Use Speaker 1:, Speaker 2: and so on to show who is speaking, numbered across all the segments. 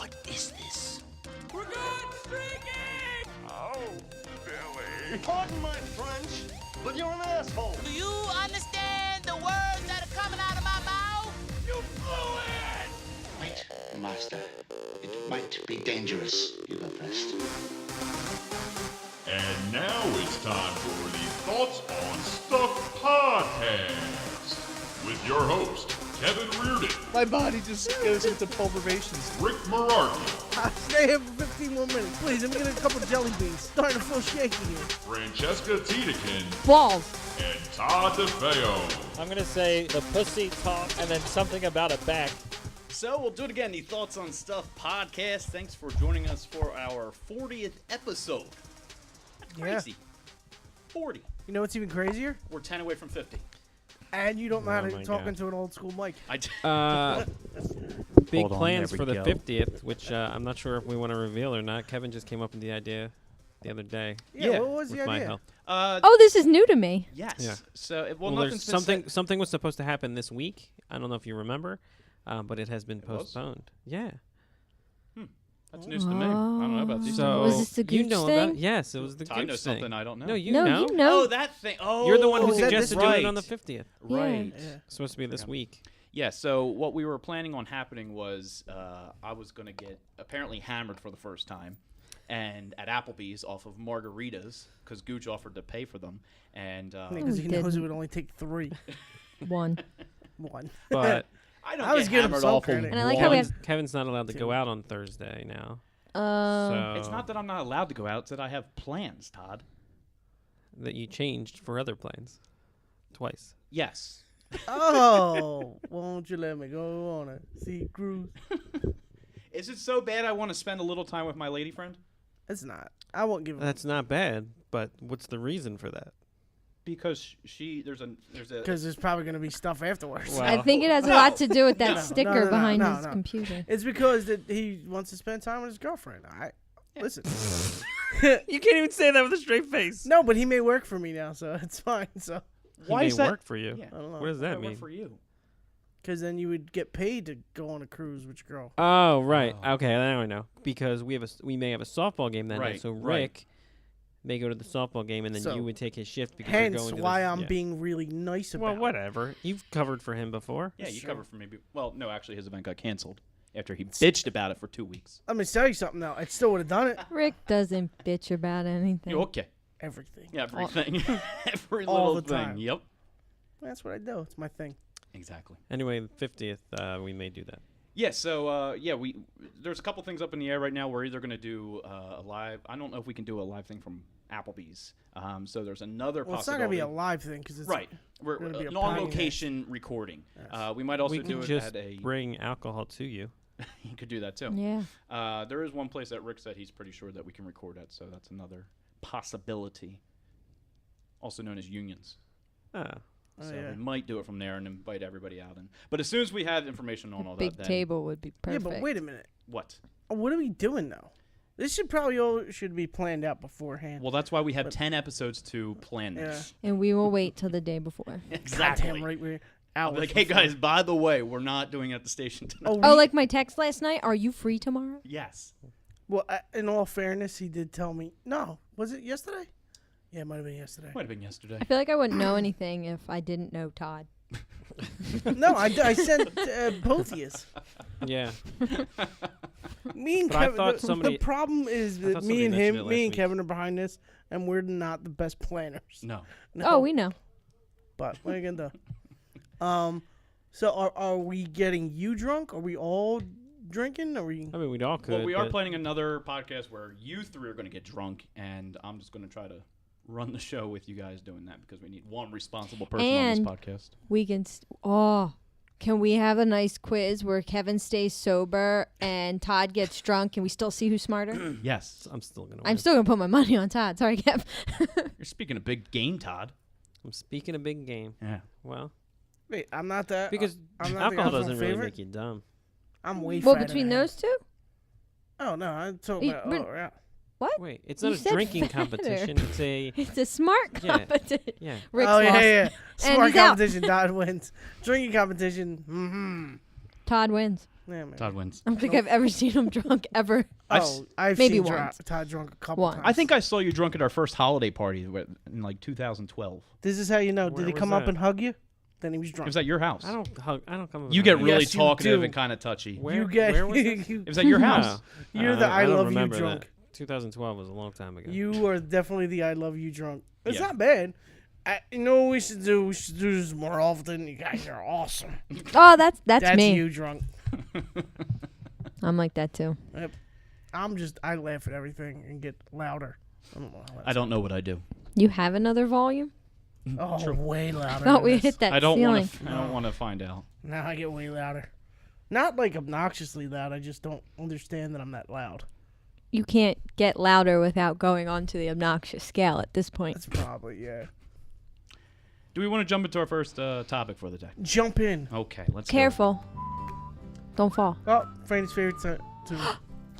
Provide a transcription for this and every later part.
Speaker 1: What is this?
Speaker 2: We're going streaking!
Speaker 3: Oh, Billy.
Speaker 4: Pardon my French, but you're an asshole.
Speaker 5: Do you understand the words that are coming out of my mouth?
Speaker 2: You blew it!
Speaker 1: Wait, Master. It might be dangerous. You go first.
Speaker 3: And now it's time for the Thoughts on Stuff podcast with your host, Kevin Reardon,
Speaker 6: My body just goes into pulverations.
Speaker 3: Rick Mararki,
Speaker 6: Stay here for 15 more minutes. Please, let me get a couple of jelly beans. Starting to feel shaky here.
Speaker 3: Francesca Tiedekin,
Speaker 7: Balls.
Speaker 3: and Todd DeFeo.
Speaker 8: I'm going to say the pussy talk and then something about a back.
Speaker 2: So we'll do it again, the Thoughts on Stuff podcast. Thanks for joining us for our 40th episode. That's crazy. 40.
Speaker 6: You know what's even crazier?
Speaker 2: We're 10 away from 50.
Speaker 6: And you don't know how
Speaker 8: Oh
Speaker 6: to
Speaker 8: my
Speaker 6: talk
Speaker 8: God.
Speaker 6: into an old school mic.
Speaker 8: Big
Speaker 9: Hold on,
Speaker 8: plans
Speaker 9: there
Speaker 8: for
Speaker 9: we
Speaker 8: the
Speaker 9: go.
Speaker 8: 50th, which I'm not sure if we want to reveal or not. Kevin just came up with the idea the other day
Speaker 6: Yeah, what was
Speaker 8: with
Speaker 6: the
Speaker 8: my
Speaker 6: idea?
Speaker 8: help.
Speaker 7: Oh, this is new to me.
Speaker 2: Yes.
Speaker 8: Yeah.
Speaker 2: So,
Speaker 8: Well,
Speaker 2: nothing's
Speaker 8: there's
Speaker 2: been
Speaker 8: something.
Speaker 2: said-
Speaker 8: Something was supposed to happen this week. I don't know if you remember, but it has been
Speaker 2: It was?
Speaker 8: postponed. Yeah.
Speaker 2: That's news to me. I don't know about these.
Speaker 8: So
Speaker 7: Was this the
Speaker 8: you
Speaker 7: Gooch
Speaker 8: know
Speaker 7: thing?
Speaker 8: about? Yes, it was the
Speaker 2: Todd
Speaker 8: Gooch
Speaker 2: knows
Speaker 8: thing.
Speaker 2: something I don't know.
Speaker 8: No, you
Speaker 7: No,
Speaker 8: know.
Speaker 7: you know.
Speaker 2: Oh, that thing. Oh,
Speaker 8: You're the one who
Speaker 6: Is that this
Speaker 8: suggested doing
Speaker 2: right.
Speaker 8: it on the 50th.
Speaker 7: Yeah.
Speaker 2: Right.
Speaker 6: Yeah.
Speaker 8: It's supposed to be this week.
Speaker 2: Yeah, so what we were planning on happening was I was going to get apparently hammered for the first time and at Applebee's off of margaritas because Gooch offered to pay for them. And
Speaker 6: Because he
Speaker 7: he
Speaker 6: knows it
Speaker 7: didn't.
Speaker 6: would only take 3.
Speaker 7: One.
Speaker 6: 1.
Speaker 8: But
Speaker 2: I don't
Speaker 6: I was
Speaker 2: get
Speaker 6: giving him
Speaker 2: hammered
Speaker 6: some
Speaker 2: off of
Speaker 6: credit.
Speaker 7: And I like how we
Speaker 8: Kevin's, Kevin's not allowed to go out on Thursday now. So
Speaker 2: It's not that I'm not allowed to go out, it's that I have plans, Todd.
Speaker 8: that you changed for other plans twice.
Speaker 2: Yes.
Speaker 6: Oh, won't you let me go on a sea cruise?
Speaker 2: Is it so bad I want to spend a little time with my lady friend?
Speaker 6: It's not. I won't give him.
Speaker 8: That's not bad, but what's the reason for that?
Speaker 2: Because there's a
Speaker 6: Because there's probably going to be stuff afterwards.
Speaker 8: Well,
Speaker 7: I think it has a lot to do with that
Speaker 6: No,
Speaker 7: sticker
Speaker 6: no,
Speaker 7: behind
Speaker 6: no,
Speaker 7: his
Speaker 6: no.
Speaker 7: computer.
Speaker 6: It's because that he wants to spend time with his girlfriend. All right. Listen.
Speaker 8: You can't even say that with a straight face.
Speaker 6: No, but he may work for me now, so it's fine. So,
Speaker 2: Why
Speaker 8: He
Speaker 2: is
Speaker 8: may
Speaker 2: that?
Speaker 8: work for you.
Speaker 2: Yeah.
Speaker 6: I don't know.
Speaker 8: What does
Speaker 2: Why
Speaker 8: that
Speaker 2: work
Speaker 8: mean?
Speaker 2: for you?
Speaker 6: Because then you would get paid to go on a cruise with your girl.
Speaker 8: Oh, right. Okay, now I know. Because we may have a softball game that night,
Speaker 2: Right,
Speaker 8: so
Speaker 2: right.
Speaker 8: Rick may go to the softball game, and then
Speaker 6: So,
Speaker 8: you would take his shift because you're
Speaker 6: Hence
Speaker 8: going to
Speaker 6: why
Speaker 8: the,
Speaker 6: I'm
Speaker 8: yeah.
Speaker 6: being really nice about
Speaker 8: Well,
Speaker 6: it.
Speaker 8: whatever. You've covered for him before.
Speaker 2: Yeah, you
Speaker 6: Sure.
Speaker 2: covered for me. Well, no, actually, his event got canceled after he bitched about it for 2 weeks.
Speaker 6: Let me tell you something, though. I still would have done it.
Speaker 7: Rick doesn't bitch about anything.
Speaker 2: You okay?
Speaker 6: Everything.
Speaker 2: Yeah, everything. Every
Speaker 6: All
Speaker 2: little
Speaker 6: the
Speaker 2: thing.
Speaker 6: time.
Speaker 2: Yep.
Speaker 6: That's what I do. It's my thing.
Speaker 2: Exactly.
Speaker 8: Anyway, the 50th, we may do that.
Speaker 2: Yeah, so there's a couple things up in the air right now. We're either going to do a live. I don't know if we can do a live thing from Applebee's. So there's another
Speaker 6: Well, it's not
Speaker 2: possibility.
Speaker 6: going to be a live thing because it's
Speaker 2: Right. We're
Speaker 6: gonna be a
Speaker 2: an
Speaker 6: podcast.
Speaker 2: on-location recording.
Speaker 6: Yes.
Speaker 2: We might also
Speaker 8: we
Speaker 2: do
Speaker 8: can
Speaker 2: it
Speaker 8: just
Speaker 2: at a.
Speaker 8: bring alcohol to you.
Speaker 2: You could do that too.
Speaker 7: Yeah.
Speaker 2: There is one place that Rick said he's pretty sure that we can record at, so that's another possibility. Also known as unions.
Speaker 8: Ah.
Speaker 6: Oh,
Speaker 2: So
Speaker 6: yeah.
Speaker 2: we might do it from there and invite everybody out. But as soon as we have information on all
Speaker 7: Big
Speaker 2: that, then
Speaker 7: table would be
Speaker 6: Yeah,
Speaker 7: perfect.
Speaker 6: but wait a minute.
Speaker 2: what?
Speaker 6: What are we doing, though? This should probably all should be planned out beforehand.
Speaker 2: Well, that's why we have 10 episodes to plan this.
Speaker 7: And we will wait till the day before.
Speaker 2: Exactly.
Speaker 6: Goddamn right, we're
Speaker 2: I'll
Speaker 6: hours
Speaker 2: be like, hey
Speaker 6: before.
Speaker 2: guys, by the way, we're not doing it at the station tonight.
Speaker 7: Oh, like my text last night. Are you free tomorrow?
Speaker 2: Yes.
Speaker 6: Well, in all fairness, he did tell me. No, was it yesterday? Yeah, it might have been yesterday.
Speaker 2: Might have been yesterday.
Speaker 7: I feel like I wouldn't know anything if I didn't know Todd.
Speaker 6: No, I sent both of you.
Speaker 8: Yeah.
Speaker 6: Me and
Speaker 8: But I
Speaker 6: Kevin.
Speaker 8: thought
Speaker 6: The
Speaker 8: somebody-
Speaker 6: problem is
Speaker 8: I
Speaker 6: that
Speaker 8: thought
Speaker 6: me
Speaker 8: somebody
Speaker 6: and
Speaker 8: mentioned
Speaker 6: him,
Speaker 8: it
Speaker 6: me
Speaker 8: last
Speaker 6: and
Speaker 8: week.
Speaker 6: Kevin are behind this, and we're not the best planners.
Speaker 2: No.
Speaker 6: No.
Speaker 7: Oh, we know.
Speaker 6: But what are you gonna do? So are we getting you drunk? Are we all drinking? Are we?
Speaker 8: I mean, we'd all could.
Speaker 2: Well, we are
Speaker 8: but
Speaker 2: planning another podcast where you three are going to get drunk, and I'm just going to try to run the show with you guys doing that because we need one responsible person
Speaker 7: And
Speaker 2: on this podcast.
Speaker 7: We can. Can we have a nice quiz where Kevin stays sober and Todd gets drunk and we still see who's smarter?
Speaker 2: Yes.
Speaker 8: I'm still going to
Speaker 7: I'm still gonna put my money on Todd. Sorry, Kev.
Speaker 2: You're speaking a big game, Todd.
Speaker 8: I'm speaking a big game.
Speaker 2: Yeah.
Speaker 8: Well,
Speaker 6: Wait, I'm not that.
Speaker 8: because
Speaker 6: I'm not the
Speaker 8: alcohol
Speaker 6: alcohol
Speaker 8: doesn't really
Speaker 6: favorite?
Speaker 8: make you dumb.
Speaker 6: I'm way.
Speaker 7: Well,
Speaker 6: fatter
Speaker 7: between
Speaker 6: than
Speaker 7: those two.
Speaker 6: Oh no, I'm talking
Speaker 7: You-
Speaker 6: about.
Speaker 7: but-
Speaker 6: Oh yeah.
Speaker 7: What?
Speaker 8: Wait, it's
Speaker 7: You
Speaker 8: not a
Speaker 7: said
Speaker 8: drinking
Speaker 7: fatter.
Speaker 8: competition. It's a
Speaker 7: It's a smart
Speaker 8: Yeah.
Speaker 7: competition.
Speaker 8: yeah.
Speaker 7: Rick's
Speaker 6: Oh
Speaker 7: lost.
Speaker 6: yeah. Smart
Speaker 7: he's out.
Speaker 6: competition. Todd wins. Drinking competition. Mm-hmm.
Speaker 7: Todd wins.
Speaker 6: Yeah, maybe.
Speaker 2: Todd wins.
Speaker 7: I don't think I've ever seen him drunk ever.
Speaker 6: I've
Speaker 7: maybe
Speaker 6: seen
Speaker 7: once.
Speaker 6: Todd drunk a couple
Speaker 7: Once.
Speaker 6: times.
Speaker 2: I think I saw you drunk at our first holiday party in like 2012.
Speaker 6: This is how you know.
Speaker 8: Where
Speaker 6: Did he
Speaker 8: was
Speaker 6: come up
Speaker 8: that?
Speaker 6: and hug you? Then he was
Speaker 2: It
Speaker 6: drunk.
Speaker 2: was at your house.
Speaker 8: I don't hug. I don't come.
Speaker 2: You get
Speaker 8: around.
Speaker 2: really
Speaker 6: Yes, you
Speaker 2: talkative
Speaker 6: do.
Speaker 2: and kind of touchy.
Speaker 8: Where,
Speaker 6: you get.
Speaker 8: where was this?
Speaker 2: It was at your house.
Speaker 6: You're the I
Speaker 8: don't
Speaker 6: love you
Speaker 8: remember
Speaker 6: drunk.
Speaker 8: That. 2012 was a long time ago.
Speaker 6: You are definitely the I love you drunk. It's
Speaker 2: Yeah.
Speaker 6: not bad. You know what we should do? We should do this more often. You guys are awesome.
Speaker 7: Oh, that's me.
Speaker 6: you drunk.
Speaker 7: I'm like that too.
Speaker 6: I laugh at everything and get louder. I don't know how
Speaker 2: I don't know what I do.
Speaker 7: You have another volume?
Speaker 6: Oh, way louder.
Speaker 7: Thought
Speaker 6: than
Speaker 7: we
Speaker 6: this.
Speaker 7: hit that
Speaker 2: I don't
Speaker 7: ceiling.
Speaker 2: want to. I don't want to find out.
Speaker 6: Now I get way louder. Not like obnoxiously loud. I just don't understand that I'm that loud.
Speaker 7: You can't get louder without going onto the obnoxious scale at this point.
Speaker 6: That's probably, yeah.
Speaker 2: Do we want to jump into our first topic for the day?
Speaker 6: Jump in.
Speaker 2: Okay, let's go.
Speaker 7: Careful. Don't fall.
Speaker 6: Oh, Franny's favorite too.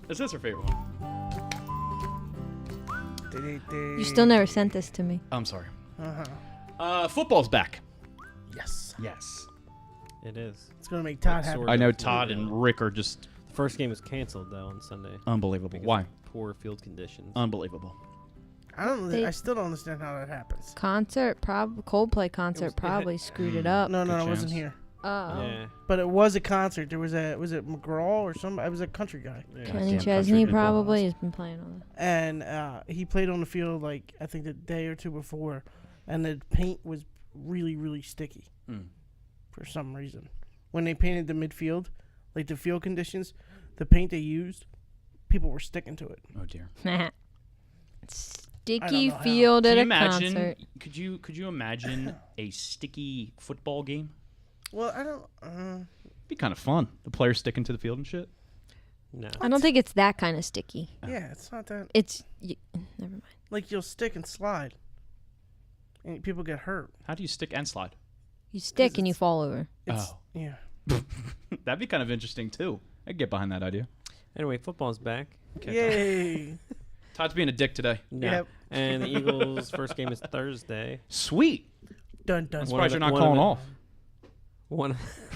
Speaker 2: This is her favorite one.
Speaker 7: You still never sent this to me.
Speaker 2: I'm sorry.
Speaker 6: Uh-huh.
Speaker 2: Football's back.
Speaker 6: Yes.
Speaker 2: Yes.
Speaker 8: It is.
Speaker 6: It's going to make Todd happy.
Speaker 8: Sort
Speaker 2: I know
Speaker 8: of.
Speaker 2: Todd and Rick are just
Speaker 8: The first game was canceled though on Sunday.
Speaker 2: unbelievable.
Speaker 8: because
Speaker 2: Why?
Speaker 8: of poor field conditions.
Speaker 2: Unbelievable.
Speaker 6: I still don't understand how that happens.
Speaker 7: Coldplay concert probably screwed it up.
Speaker 6: No,
Speaker 2: Good
Speaker 6: I wasn't
Speaker 2: chance.
Speaker 6: here.
Speaker 7: Oh.
Speaker 8: yeah.
Speaker 6: But it was a concert. There was it McGraw or somebody? It was a country guy.
Speaker 8: Yeah.
Speaker 7: Kenny
Speaker 2: Goddamn
Speaker 7: Chesney
Speaker 2: country people.
Speaker 7: probably has been playing on it.
Speaker 6: And he played on the field like I think the day or two before, and the paint was really, really sticky for some reason. When they painted the midfield, like the field conditions, the paint they used, people were sticking to it.
Speaker 2: Oh dear.
Speaker 7: Sticky
Speaker 6: know how.
Speaker 7: field
Speaker 2: Can
Speaker 7: at
Speaker 2: you
Speaker 7: a
Speaker 2: imagine?
Speaker 7: concert.
Speaker 2: Could you imagine a sticky football game?
Speaker 6: Well, I don't.
Speaker 2: Be kind of fun. The players sticking to the field and shit.
Speaker 8: No.
Speaker 7: I don't think it's that kind of sticky.
Speaker 6: Yeah, it's not that.
Speaker 7: Never mind.
Speaker 6: Like you'll stick and slide, and people get hurt.
Speaker 2: How do you stick and slide?
Speaker 7: You stick and you fall over.
Speaker 2: Oh,
Speaker 6: Yeah.
Speaker 2: that'd be kind of interesting too. I'd get behind that idea.
Speaker 8: Anyway, football's back.
Speaker 6: Yay.
Speaker 2: Todd's being a dick today.
Speaker 8: No.
Speaker 6: Yep.
Speaker 8: And the Eagles' first game is Thursday.
Speaker 2: Sweet.
Speaker 6: Dun dun.
Speaker 2: I'm
Speaker 8: One
Speaker 2: surprised
Speaker 8: of
Speaker 2: you're
Speaker 8: the-
Speaker 2: not
Speaker 8: one of
Speaker 2: calling
Speaker 8: the-
Speaker 2: off.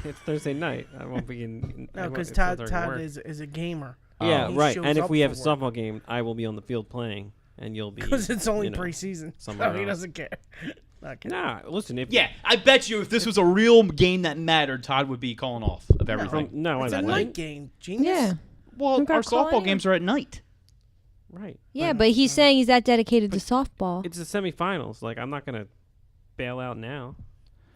Speaker 8: It's Thursday night. I won't be in.
Speaker 6: No, because
Speaker 8: it's not
Speaker 6: Todd
Speaker 8: during work.
Speaker 6: is a gamer.
Speaker 8: Yeah,
Speaker 6: He
Speaker 8: right.
Speaker 6: shows
Speaker 8: And if
Speaker 6: up
Speaker 8: we have a
Speaker 6: for work.
Speaker 8: softball game, I will be on the field playing, and you'll be.
Speaker 6: Because it's only
Speaker 8: you know,
Speaker 6: preseason.
Speaker 8: somewhere
Speaker 6: So he
Speaker 8: else.
Speaker 6: doesn't care. Not kidding.
Speaker 8: Nah, listen. If
Speaker 2: Yeah, I bet you if this was a real game that mattered, Todd would be calling off of everything.
Speaker 8: no,
Speaker 6: It's
Speaker 8: I
Speaker 6: a
Speaker 8: don't.
Speaker 6: night game, genius.
Speaker 7: Yeah.
Speaker 2: Well,
Speaker 7: You gotta
Speaker 2: our
Speaker 7: call it
Speaker 2: softball
Speaker 7: in.
Speaker 2: games are at night.
Speaker 8: Right.
Speaker 7: Yeah, but he's saying he's that dedicated to softball.
Speaker 8: It's the semifinals. Like I'm not gonna bail out now.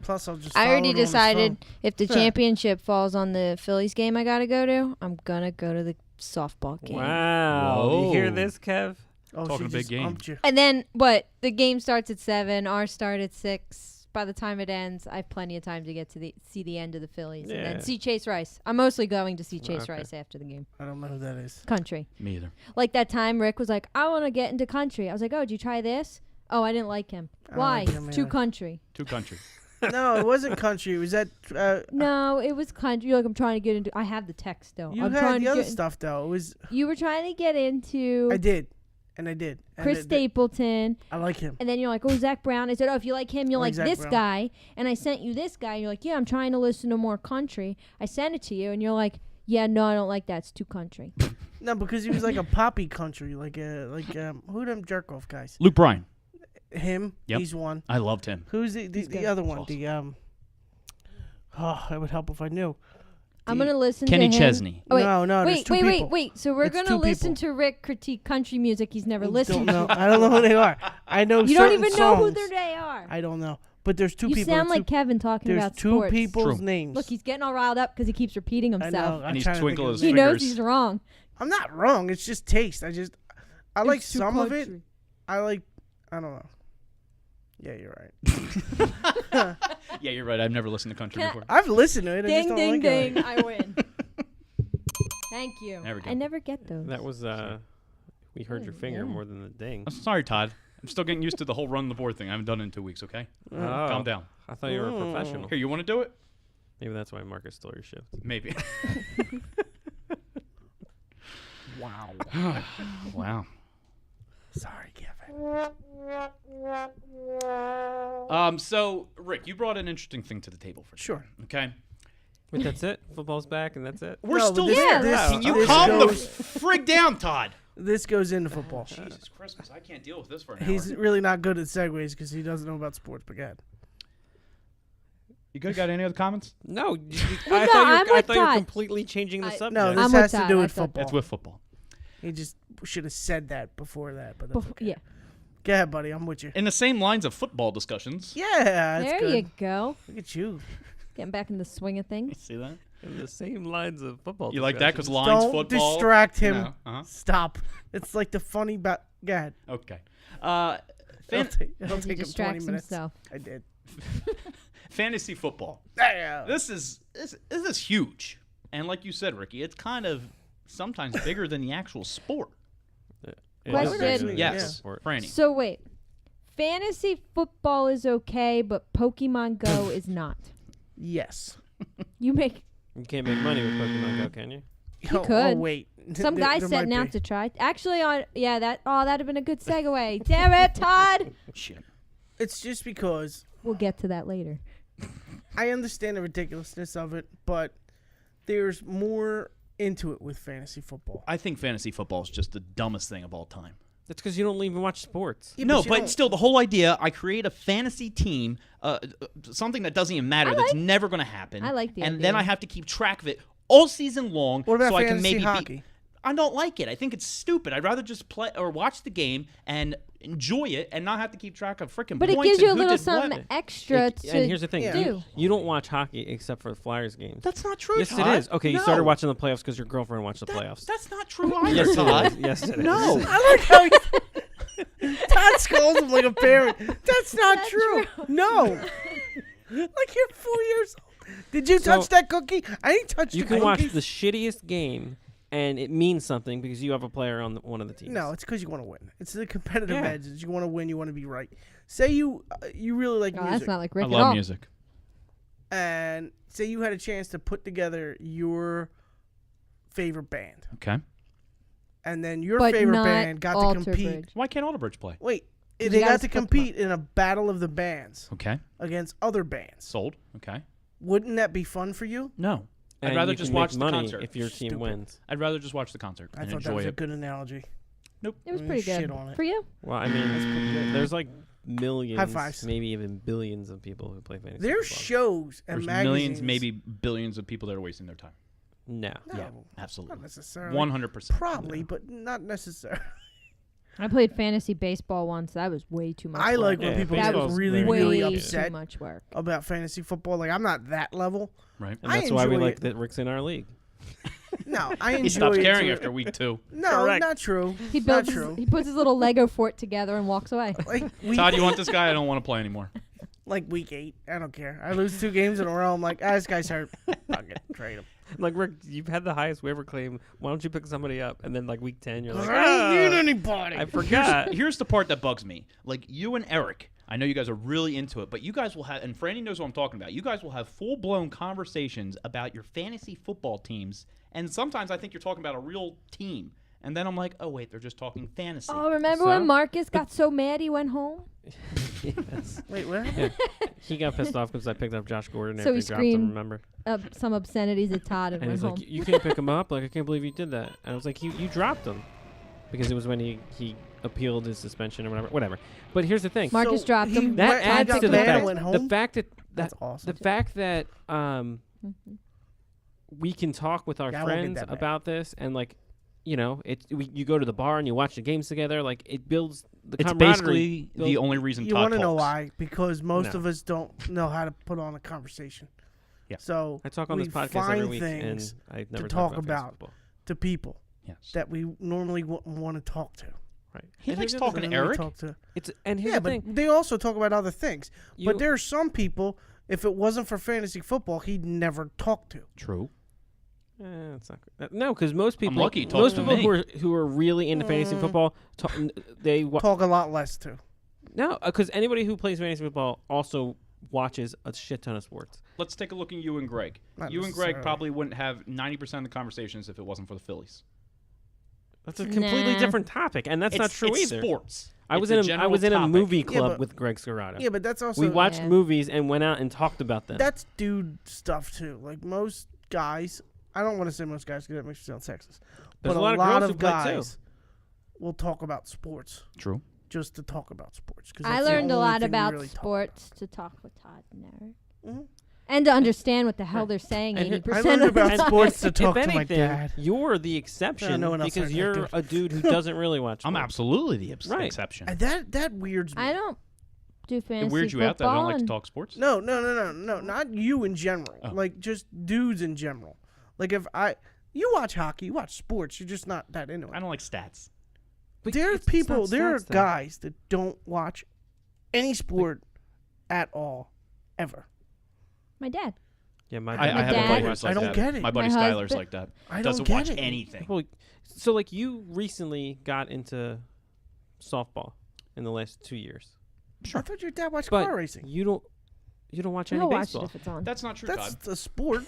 Speaker 6: Plus, I'll just.
Speaker 7: I
Speaker 6: follow
Speaker 7: already
Speaker 6: it on his
Speaker 7: decided
Speaker 6: phone.
Speaker 7: if the championship falls on the Phillies game I got to go to, I'm going to go to the softball game.
Speaker 8: Wow. You hear
Speaker 2: Whoa.
Speaker 8: this, Kev?
Speaker 6: Oh,
Speaker 2: Talking
Speaker 6: she
Speaker 2: a big
Speaker 6: just
Speaker 2: game.
Speaker 6: umped you.
Speaker 7: And then what? The game starts at 7, ours start at 6. By the time it ends, I have plenty of time to get to see the end of the Phillies and
Speaker 8: Yeah.
Speaker 7: then see Chase Rice. I'm mostly going to see Chase
Speaker 8: Okay.
Speaker 7: Rice after the game.
Speaker 6: I don't know who that is.
Speaker 7: Country.
Speaker 2: Me either.
Speaker 7: Like that time Rick was like, I want to get into country. I was like, oh, did you try this? Oh, I didn't like him.
Speaker 6: don't
Speaker 7: Why?
Speaker 6: like him
Speaker 7: Too
Speaker 6: either.
Speaker 7: country.
Speaker 2: Two country.
Speaker 6: No, it wasn't country. It was that.
Speaker 7: No, it was country. You're like, I'm trying to get into. I have the text though.
Speaker 6: You
Speaker 7: I'm
Speaker 6: had
Speaker 7: trying
Speaker 6: the
Speaker 7: to
Speaker 6: other
Speaker 7: get.
Speaker 6: stuff though. It was.
Speaker 7: You were trying to get into
Speaker 6: I did, and I did. And
Speaker 7: Chris Stapleton,
Speaker 6: I like him.
Speaker 7: and then you're like, oh, Zach Brown. I said, oh, if you like him, you'll
Speaker 6: I like
Speaker 7: like
Speaker 6: Zach
Speaker 7: this
Speaker 6: Brown.
Speaker 7: guy. And I sent you this guy. And you're like, yeah, I'm trying to listen to more country. I sent it to you, and you're like, yeah, no, I don't like that. It's too country.
Speaker 6: No, because he was like a poppy country, like who them jerk off guys?
Speaker 2: Luke Bryan.
Speaker 6: Him.
Speaker 2: Yep.
Speaker 6: He's one.
Speaker 2: I loved him.
Speaker 6: Who's the
Speaker 7: good.
Speaker 6: other one?
Speaker 2: Awesome.
Speaker 6: The Oh, it would help if I knew.
Speaker 7: I'm gonna listen
Speaker 2: Kenny
Speaker 7: to him.
Speaker 2: Chesney.
Speaker 7: Oh, wait,
Speaker 6: No, there's
Speaker 7: wait,
Speaker 6: two
Speaker 7: wait,
Speaker 6: people.
Speaker 7: wait. So we're
Speaker 6: It's
Speaker 7: gonna
Speaker 6: two
Speaker 7: listen
Speaker 6: people.
Speaker 7: to Rick critique country music he's never
Speaker 6: Don't
Speaker 7: listened
Speaker 6: know.
Speaker 7: to.
Speaker 6: I don't know who they are. I know.
Speaker 7: You don't
Speaker 6: certain
Speaker 7: even know who
Speaker 6: songs.
Speaker 7: they are.
Speaker 6: I don't know. But there's two
Speaker 7: You
Speaker 6: people.
Speaker 7: sound
Speaker 6: two-
Speaker 7: like Kevin talking
Speaker 6: There's
Speaker 7: about
Speaker 6: two
Speaker 7: sports.
Speaker 6: people's
Speaker 2: True.
Speaker 6: names.
Speaker 7: Look, he's getting all riled up because he keeps repeating
Speaker 6: I know.
Speaker 7: himself.
Speaker 6: I'm
Speaker 2: And he's
Speaker 6: trying to think
Speaker 2: twinkling
Speaker 6: of
Speaker 2: his
Speaker 6: the
Speaker 7: He
Speaker 6: name.
Speaker 7: knows
Speaker 2: fingers.
Speaker 7: he's wrong.
Speaker 6: I'm not wrong. It's just taste. I like
Speaker 7: It's too
Speaker 6: some of it.
Speaker 7: country.
Speaker 6: I like. I don't know. Yeah, you're right.
Speaker 2: Yeah, you're right. I've never listened to country
Speaker 7: Can I-
Speaker 2: before.
Speaker 6: I've listened to it. I just
Speaker 7: Ding,
Speaker 6: don't
Speaker 7: ding,
Speaker 6: like
Speaker 7: ding.
Speaker 6: it.
Speaker 7: I win. Thank you.
Speaker 2: There we go.
Speaker 7: I never get those.
Speaker 8: That was we heard your finger more than the ding.
Speaker 2: I'm sorry, Todd. I'm still getting used to the whole run the board thing. I haven't done it in 2 weeks, okay?
Speaker 8: Oh,
Speaker 2: Calm down.
Speaker 8: I thought you were a professional.
Speaker 2: Here, you want to do it?
Speaker 8: Maybe that's why Marcus stole your shift.
Speaker 2: Maybe.
Speaker 6: Wow.
Speaker 2: Wow.
Speaker 6: Sorry, Kevin.
Speaker 2: So, Rick, you brought an interesting thing to the table for today.
Speaker 6: Sure.
Speaker 2: Okay.
Speaker 8: Wait, that's it? Football's back and that's it?
Speaker 2: We're
Speaker 6: No,
Speaker 2: still
Speaker 6: but
Speaker 2: there.
Speaker 6: this-
Speaker 2: Can you
Speaker 6: this
Speaker 2: calm the
Speaker 6: goes-
Speaker 2: frig down, Todd?
Speaker 6: This goes into football.
Speaker 2: Jesus Christmas, I can't deal with this for an
Speaker 6: He's
Speaker 2: hour.
Speaker 6: really not good at segues because he doesn't know about sports. But go ahead.
Speaker 2: You good? Got any other comments?
Speaker 8: No,
Speaker 7: Well,
Speaker 8: I
Speaker 7: no,
Speaker 8: thought
Speaker 7: I'm
Speaker 8: you were
Speaker 7: with Todd.
Speaker 8: completely changing the subject.
Speaker 6: No, this
Speaker 7: I'm with
Speaker 6: has to
Speaker 7: Todd.
Speaker 6: do
Speaker 7: I
Speaker 6: with
Speaker 7: thought-
Speaker 6: football.
Speaker 2: It's with football.
Speaker 6: He just should have said that before that. But that's okay.
Speaker 7: Yeah.
Speaker 6: Go ahead, buddy. I'm with you.
Speaker 2: In the same lines of football discussions.
Speaker 6: Yeah, that's
Speaker 7: There
Speaker 6: good.
Speaker 7: you go.
Speaker 6: Look at you.
Speaker 7: Getting back in the swing of
Speaker 2: You
Speaker 7: things.
Speaker 2: see that?
Speaker 8: In the same lines of football.
Speaker 2: You like that because
Speaker 8: discussions.
Speaker 2: lines
Speaker 6: Don't
Speaker 2: football.
Speaker 6: distract him.
Speaker 2: You know, uh-huh.
Speaker 6: Stop. It's like the funny. Go ahead.
Speaker 2: Okay.
Speaker 6: It'll
Speaker 2: Fan-
Speaker 6: take
Speaker 7: He
Speaker 6: him 20
Speaker 7: distracts
Speaker 6: minutes.
Speaker 7: himself.
Speaker 6: I did.
Speaker 2: fantasy football.
Speaker 6: Damn.
Speaker 2: This is huge, and like you said, Ricky, it's kind of sometimes bigger than the actual sport.
Speaker 8: It is
Speaker 7: Question.
Speaker 8: actually
Speaker 2: Yes,
Speaker 8: a sport.
Speaker 2: Franny.
Speaker 7: So wait, fantasy football is okay, but Pokemon Go is not.
Speaker 6: Yes.
Speaker 7: You make
Speaker 8: You can't make money with Pokemon Go, can you?
Speaker 6: Oh,
Speaker 7: could.
Speaker 6: wait.
Speaker 7: some
Speaker 6: There-
Speaker 7: guy
Speaker 6: there
Speaker 7: setting
Speaker 6: might
Speaker 7: out
Speaker 6: be.
Speaker 7: to try. Actually, that'd have been a good segue. Damn it, Todd.
Speaker 2: Shit.
Speaker 6: It's just because
Speaker 7: We'll get to that later.
Speaker 6: I understand the ridiculousness of it, but there's more into it with fantasy football.
Speaker 2: I think fantasy football is just the dumbest thing of all time.
Speaker 8: That's because you don't even watch sports.
Speaker 6: Yeah,
Speaker 2: No,
Speaker 6: you
Speaker 2: but
Speaker 6: don't-
Speaker 2: still, the whole idea, I create a fantasy team, something that doesn't even matter, that's never going to happen.
Speaker 7: I like the
Speaker 2: And
Speaker 7: idea.
Speaker 2: then I have to keep track of it all season long
Speaker 6: What about
Speaker 2: so I can
Speaker 6: fantasy
Speaker 2: maybe
Speaker 6: hockey?
Speaker 2: I don't like it. I think it's stupid. I'd rather just play or watch the game and enjoy it and not have to keep track of freaking
Speaker 7: But it
Speaker 2: points
Speaker 7: gives you a
Speaker 2: and who
Speaker 7: little
Speaker 2: did
Speaker 7: something
Speaker 2: what.
Speaker 7: extra
Speaker 8: and
Speaker 7: to
Speaker 8: here's the thing:
Speaker 6: Yeah.
Speaker 7: do.
Speaker 8: you don't watch hockey except for the Flyers games.
Speaker 2: That's not true,
Speaker 8: Yes,
Speaker 2: Todd.
Speaker 8: it is. Okay, you
Speaker 2: No.
Speaker 8: started watching the playoffs because your girlfriend watched the playoffs.
Speaker 2: That's not true either,
Speaker 8: Yes,
Speaker 2: Todd.
Speaker 8: it is. Yes, it is.
Speaker 2: No.
Speaker 6: I like how Todd scolds him like a parent. That's not true. No. Like you're 4 years old. Did you touch that cookie? I ain't touched
Speaker 8: You
Speaker 6: the
Speaker 8: can watch
Speaker 6: cookie.
Speaker 8: the shittiest game, and it means something because you have a player on one of the teams.
Speaker 6: No, it's because you want to win. It's the competitive
Speaker 8: Yeah.
Speaker 6: edge. You want to win. You want to be right. Say you really like
Speaker 7: Oh,
Speaker 6: music,
Speaker 7: that's not like
Speaker 2: I
Speaker 7: Rick at
Speaker 2: love
Speaker 7: all.
Speaker 2: music.
Speaker 6: and say you had a chance to put together your favorite band,
Speaker 2: Okay.
Speaker 6: and then your
Speaker 7: But
Speaker 6: favorite
Speaker 7: not
Speaker 6: band got to
Speaker 7: Alter
Speaker 6: compete.
Speaker 7: Bridge.
Speaker 2: Why can't Alter Bridge play?
Speaker 6: Wait,
Speaker 7: You
Speaker 6: they
Speaker 7: gotta
Speaker 6: got to
Speaker 7: split them up.
Speaker 6: compete in a battle of the bands
Speaker 2: Okay.
Speaker 6: against other bands.
Speaker 2: Sold. Okay.
Speaker 6: Wouldn't that be fun for you?
Speaker 2: No. I'd
Speaker 8: And
Speaker 2: rather
Speaker 8: you
Speaker 2: just
Speaker 8: can make
Speaker 2: watch the
Speaker 8: money
Speaker 2: concert.
Speaker 8: if your team
Speaker 6: Stupid.
Speaker 8: wins.
Speaker 2: I'd rather just watch the concert
Speaker 6: I
Speaker 2: and
Speaker 6: thought that
Speaker 2: enjoy
Speaker 6: was a
Speaker 2: it.
Speaker 6: good analogy.
Speaker 2: Nope.
Speaker 7: It was
Speaker 6: I'm
Speaker 7: pretty
Speaker 6: gonna
Speaker 7: good
Speaker 6: shit on it.
Speaker 7: for you.
Speaker 8: Well, I mean,
Speaker 6: pretty good.
Speaker 8: there's like millions,
Speaker 6: High fives.
Speaker 8: maybe even billions of people who play fantasy
Speaker 6: There's
Speaker 8: football.
Speaker 6: shows and
Speaker 2: There's
Speaker 6: magazines.
Speaker 2: millions, maybe billions of people that are wasting their time.
Speaker 8: No.
Speaker 6: No,
Speaker 2: Yeah,
Speaker 6: not
Speaker 2: absolutely.
Speaker 6: necessarily.
Speaker 2: 100%.
Speaker 6: Probably, but not necessarily.
Speaker 7: I played fantasy baseball once. That was way too much.
Speaker 6: I like
Speaker 7: work.
Speaker 6: when
Speaker 8: Yeah,
Speaker 6: people
Speaker 7: That
Speaker 6: get
Speaker 8: baseball's
Speaker 7: was
Speaker 6: really,
Speaker 8: very
Speaker 6: really
Speaker 7: way
Speaker 8: good.
Speaker 6: upset
Speaker 7: too much work.
Speaker 6: about fantasy football. Like I'm not that level.
Speaker 2: Right.
Speaker 8: And
Speaker 6: I
Speaker 8: that's why we
Speaker 6: enjoy
Speaker 8: like
Speaker 6: it.
Speaker 8: that Rick's in our league.
Speaker 6: No, I enjoy
Speaker 2: He stops
Speaker 6: it
Speaker 2: caring
Speaker 6: to-
Speaker 2: after week 2.
Speaker 6: No,
Speaker 8: Correct.
Speaker 6: not true.
Speaker 7: He
Speaker 6: Not
Speaker 7: builds.
Speaker 6: true.
Speaker 7: He puts his little Lego fort together and walks away.
Speaker 6: Like week,
Speaker 2: Todd, you want this guy? I don't want to play anymore.
Speaker 6: like week 8. I don't care. I lose 2 games in a row. I'm like, this guy's hurt. Fuck it, trade him.
Speaker 8: Like, Rick, you've had the highest waiver claim. Why don't you pick somebody up? And then, like, week 10, you're like,
Speaker 6: I don't need
Speaker 8: "Ah,
Speaker 6: anybody.
Speaker 8: I forgot.
Speaker 2: Here's the part that bugs me. Like, you and Eric, I know you guys are really into it, but you guys will have, and Franny knows what I'm talking about, you guys will have full-blown conversations about your fantasy football teams, and sometimes I think you're talking about a real team. And then I'm like, oh, wait, they're just talking fantasy.
Speaker 7: Oh, remember
Speaker 8: So?
Speaker 7: when Marcus got so mad he went home?
Speaker 8: Yes.
Speaker 6: Wait, what?
Speaker 8: He got pissed off because I picked up Josh Gordon
Speaker 7: So
Speaker 8: after
Speaker 7: he
Speaker 8: he dropped
Speaker 7: screamed
Speaker 8: him, remember?
Speaker 7: Some obscenities at Todd and
Speaker 8: And
Speaker 7: went
Speaker 8: he's
Speaker 7: home.
Speaker 8: like, you can't pick him up? Like, I can't believe you did that. And I was like, you dropped him. Because it was when he appealed his suspension or whatever. But here's the thing.
Speaker 7: Marcus
Speaker 6: So
Speaker 7: dropped
Speaker 6: he
Speaker 7: him.
Speaker 8: That
Speaker 6: went-
Speaker 8: adds
Speaker 6: got
Speaker 8: to the
Speaker 6: mad and
Speaker 8: fact,
Speaker 6: went
Speaker 8: the
Speaker 6: home?
Speaker 8: fact that
Speaker 6: That's awesome.
Speaker 8: the fact that we can talk with our
Speaker 6: Yeah, I won't get
Speaker 8: friends
Speaker 6: that mad.
Speaker 8: about this, and like, you know, you go to the bar and you watch the games together. Like, it builds the
Speaker 2: It's
Speaker 8: camaraderie.
Speaker 2: basically the only reason
Speaker 6: You
Speaker 2: Todd
Speaker 6: want to know
Speaker 2: talks.
Speaker 6: why? Because most
Speaker 8: No.
Speaker 6: of us don't know how to put on a conversation.
Speaker 2: Yeah.
Speaker 6: So
Speaker 8: I talk on
Speaker 6: we
Speaker 8: this podcast
Speaker 6: find
Speaker 8: every week, and
Speaker 6: things
Speaker 8: I never
Speaker 6: talk
Speaker 8: fantasy
Speaker 6: about.
Speaker 8: football.
Speaker 6: to people
Speaker 2: Yes.
Speaker 6: that we normally wouldn't want to talk to.
Speaker 8: Right.
Speaker 2: He
Speaker 8: And
Speaker 2: likes
Speaker 8: here's the
Speaker 2: talking
Speaker 8: thing.
Speaker 2: to
Speaker 6: Then we
Speaker 2: Eric.
Speaker 6: talk to-
Speaker 8: And here's
Speaker 6: Yeah,
Speaker 8: the
Speaker 6: but
Speaker 8: thing.
Speaker 6: they also talk about other things.
Speaker 8: You-
Speaker 6: But there are some people, if it wasn't for fantasy football, he'd never talk to.
Speaker 2: True.
Speaker 8: It's not good. No, because most people,
Speaker 2: lucky he talks
Speaker 8: most
Speaker 2: to
Speaker 8: people
Speaker 2: me.
Speaker 8: who are really into fantasy football,
Speaker 6: Talk a lot less to.
Speaker 8: no, because anybody who plays fantasy football also watches a shit ton of sports.
Speaker 2: Let's take a look at you and Greg.
Speaker 6: Not
Speaker 2: You and Greg
Speaker 6: necessarily.
Speaker 2: probably wouldn't have 90% of the conversations if it wasn't for the Phillies.
Speaker 8: That's a completely
Speaker 7: Nah.
Speaker 8: different topic, and that's not true
Speaker 2: it's
Speaker 8: either.
Speaker 2: sports.
Speaker 8: I was
Speaker 2: It's
Speaker 8: in a
Speaker 2: general topic.
Speaker 8: movie club
Speaker 6: but-
Speaker 8: with Greg Scarrato.
Speaker 6: Yeah, but that's also
Speaker 8: we watched
Speaker 7: Yeah.
Speaker 8: movies and went out and talked about them.
Speaker 6: that's dude stuff too. Like most guys, I don't want to say most guys because that makes me sound sexist.
Speaker 8: There's
Speaker 6: but
Speaker 8: a lot of girls who play, too.
Speaker 6: guys will talk about sports
Speaker 2: True.
Speaker 6: just to talk about sports. 'Cause
Speaker 7: I
Speaker 6: that's the
Speaker 7: learned a
Speaker 6: only
Speaker 7: lot
Speaker 6: thing we
Speaker 7: about
Speaker 6: really talk
Speaker 7: sports to talk with Todd and Eric.
Speaker 6: Mhm.
Speaker 7: And to understand what the hell they're saying
Speaker 8: And
Speaker 7: 80%
Speaker 6: I
Speaker 7: of
Speaker 6: learned
Speaker 7: the
Speaker 6: about
Speaker 7: time.
Speaker 6: sports to
Speaker 8: if
Speaker 6: talk to my
Speaker 8: anything,
Speaker 6: dad.
Speaker 8: you're the exception
Speaker 6: no one else
Speaker 8: because
Speaker 6: heard that,
Speaker 8: you're
Speaker 6: good.
Speaker 8: a dude who doesn't really watch.
Speaker 2: I'm
Speaker 8: sports.
Speaker 2: absolutely the
Speaker 8: Right.
Speaker 2: exception.
Speaker 6: And that weirds me.
Speaker 7: I don't do fantasy
Speaker 2: It weirds you out that I don't like to
Speaker 7: football
Speaker 2: talk sports?
Speaker 6: No, not you in general.
Speaker 2: Oh.
Speaker 6: Like just dudes in general. Like you watch hockey, you watch sports, you're just not that into it.
Speaker 2: I don't like stats.
Speaker 8: But
Speaker 6: There are
Speaker 8: it's
Speaker 6: people,
Speaker 8: not
Speaker 6: there are
Speaker 8: stats, though.
Speaker 6: guys that don't watch any sport at all, ever.
Speaker 7: My dad.
Speaker 8: Yeah, my
Speaker 2: I have
Speaker 7: dad-
Speaker 2: a buddy who's like
Speaker 6: I don't
Speaker 2: that.
Speaker 6: get it.
Speaker 2: My buddy
Speaker 7: My
Speaker 2: Skylar's
Speaker 7: husband-
Speaker 2: like that.
Speaker 6: I
Speaker 2: Doesn't
Speaker 6: don't
Speaker 2: watch
Speaker 6: get it.
Speaker 2: anything.
Speaker 8: Well, so like you recently got into softball in the last 2 years,
Speaker 6: I thought your dad watched
Speaker 8: but
Speaker 6: car racing.
Speaker 8: you don't watch any
Speaker 7: I'll watch it
Speaker 8: baseball.
Speaker 7: if it's on.
Speaker 2: That's not true,
Speaker 6: That's
Speaker 2: Todd.
Speaker 6: a sport.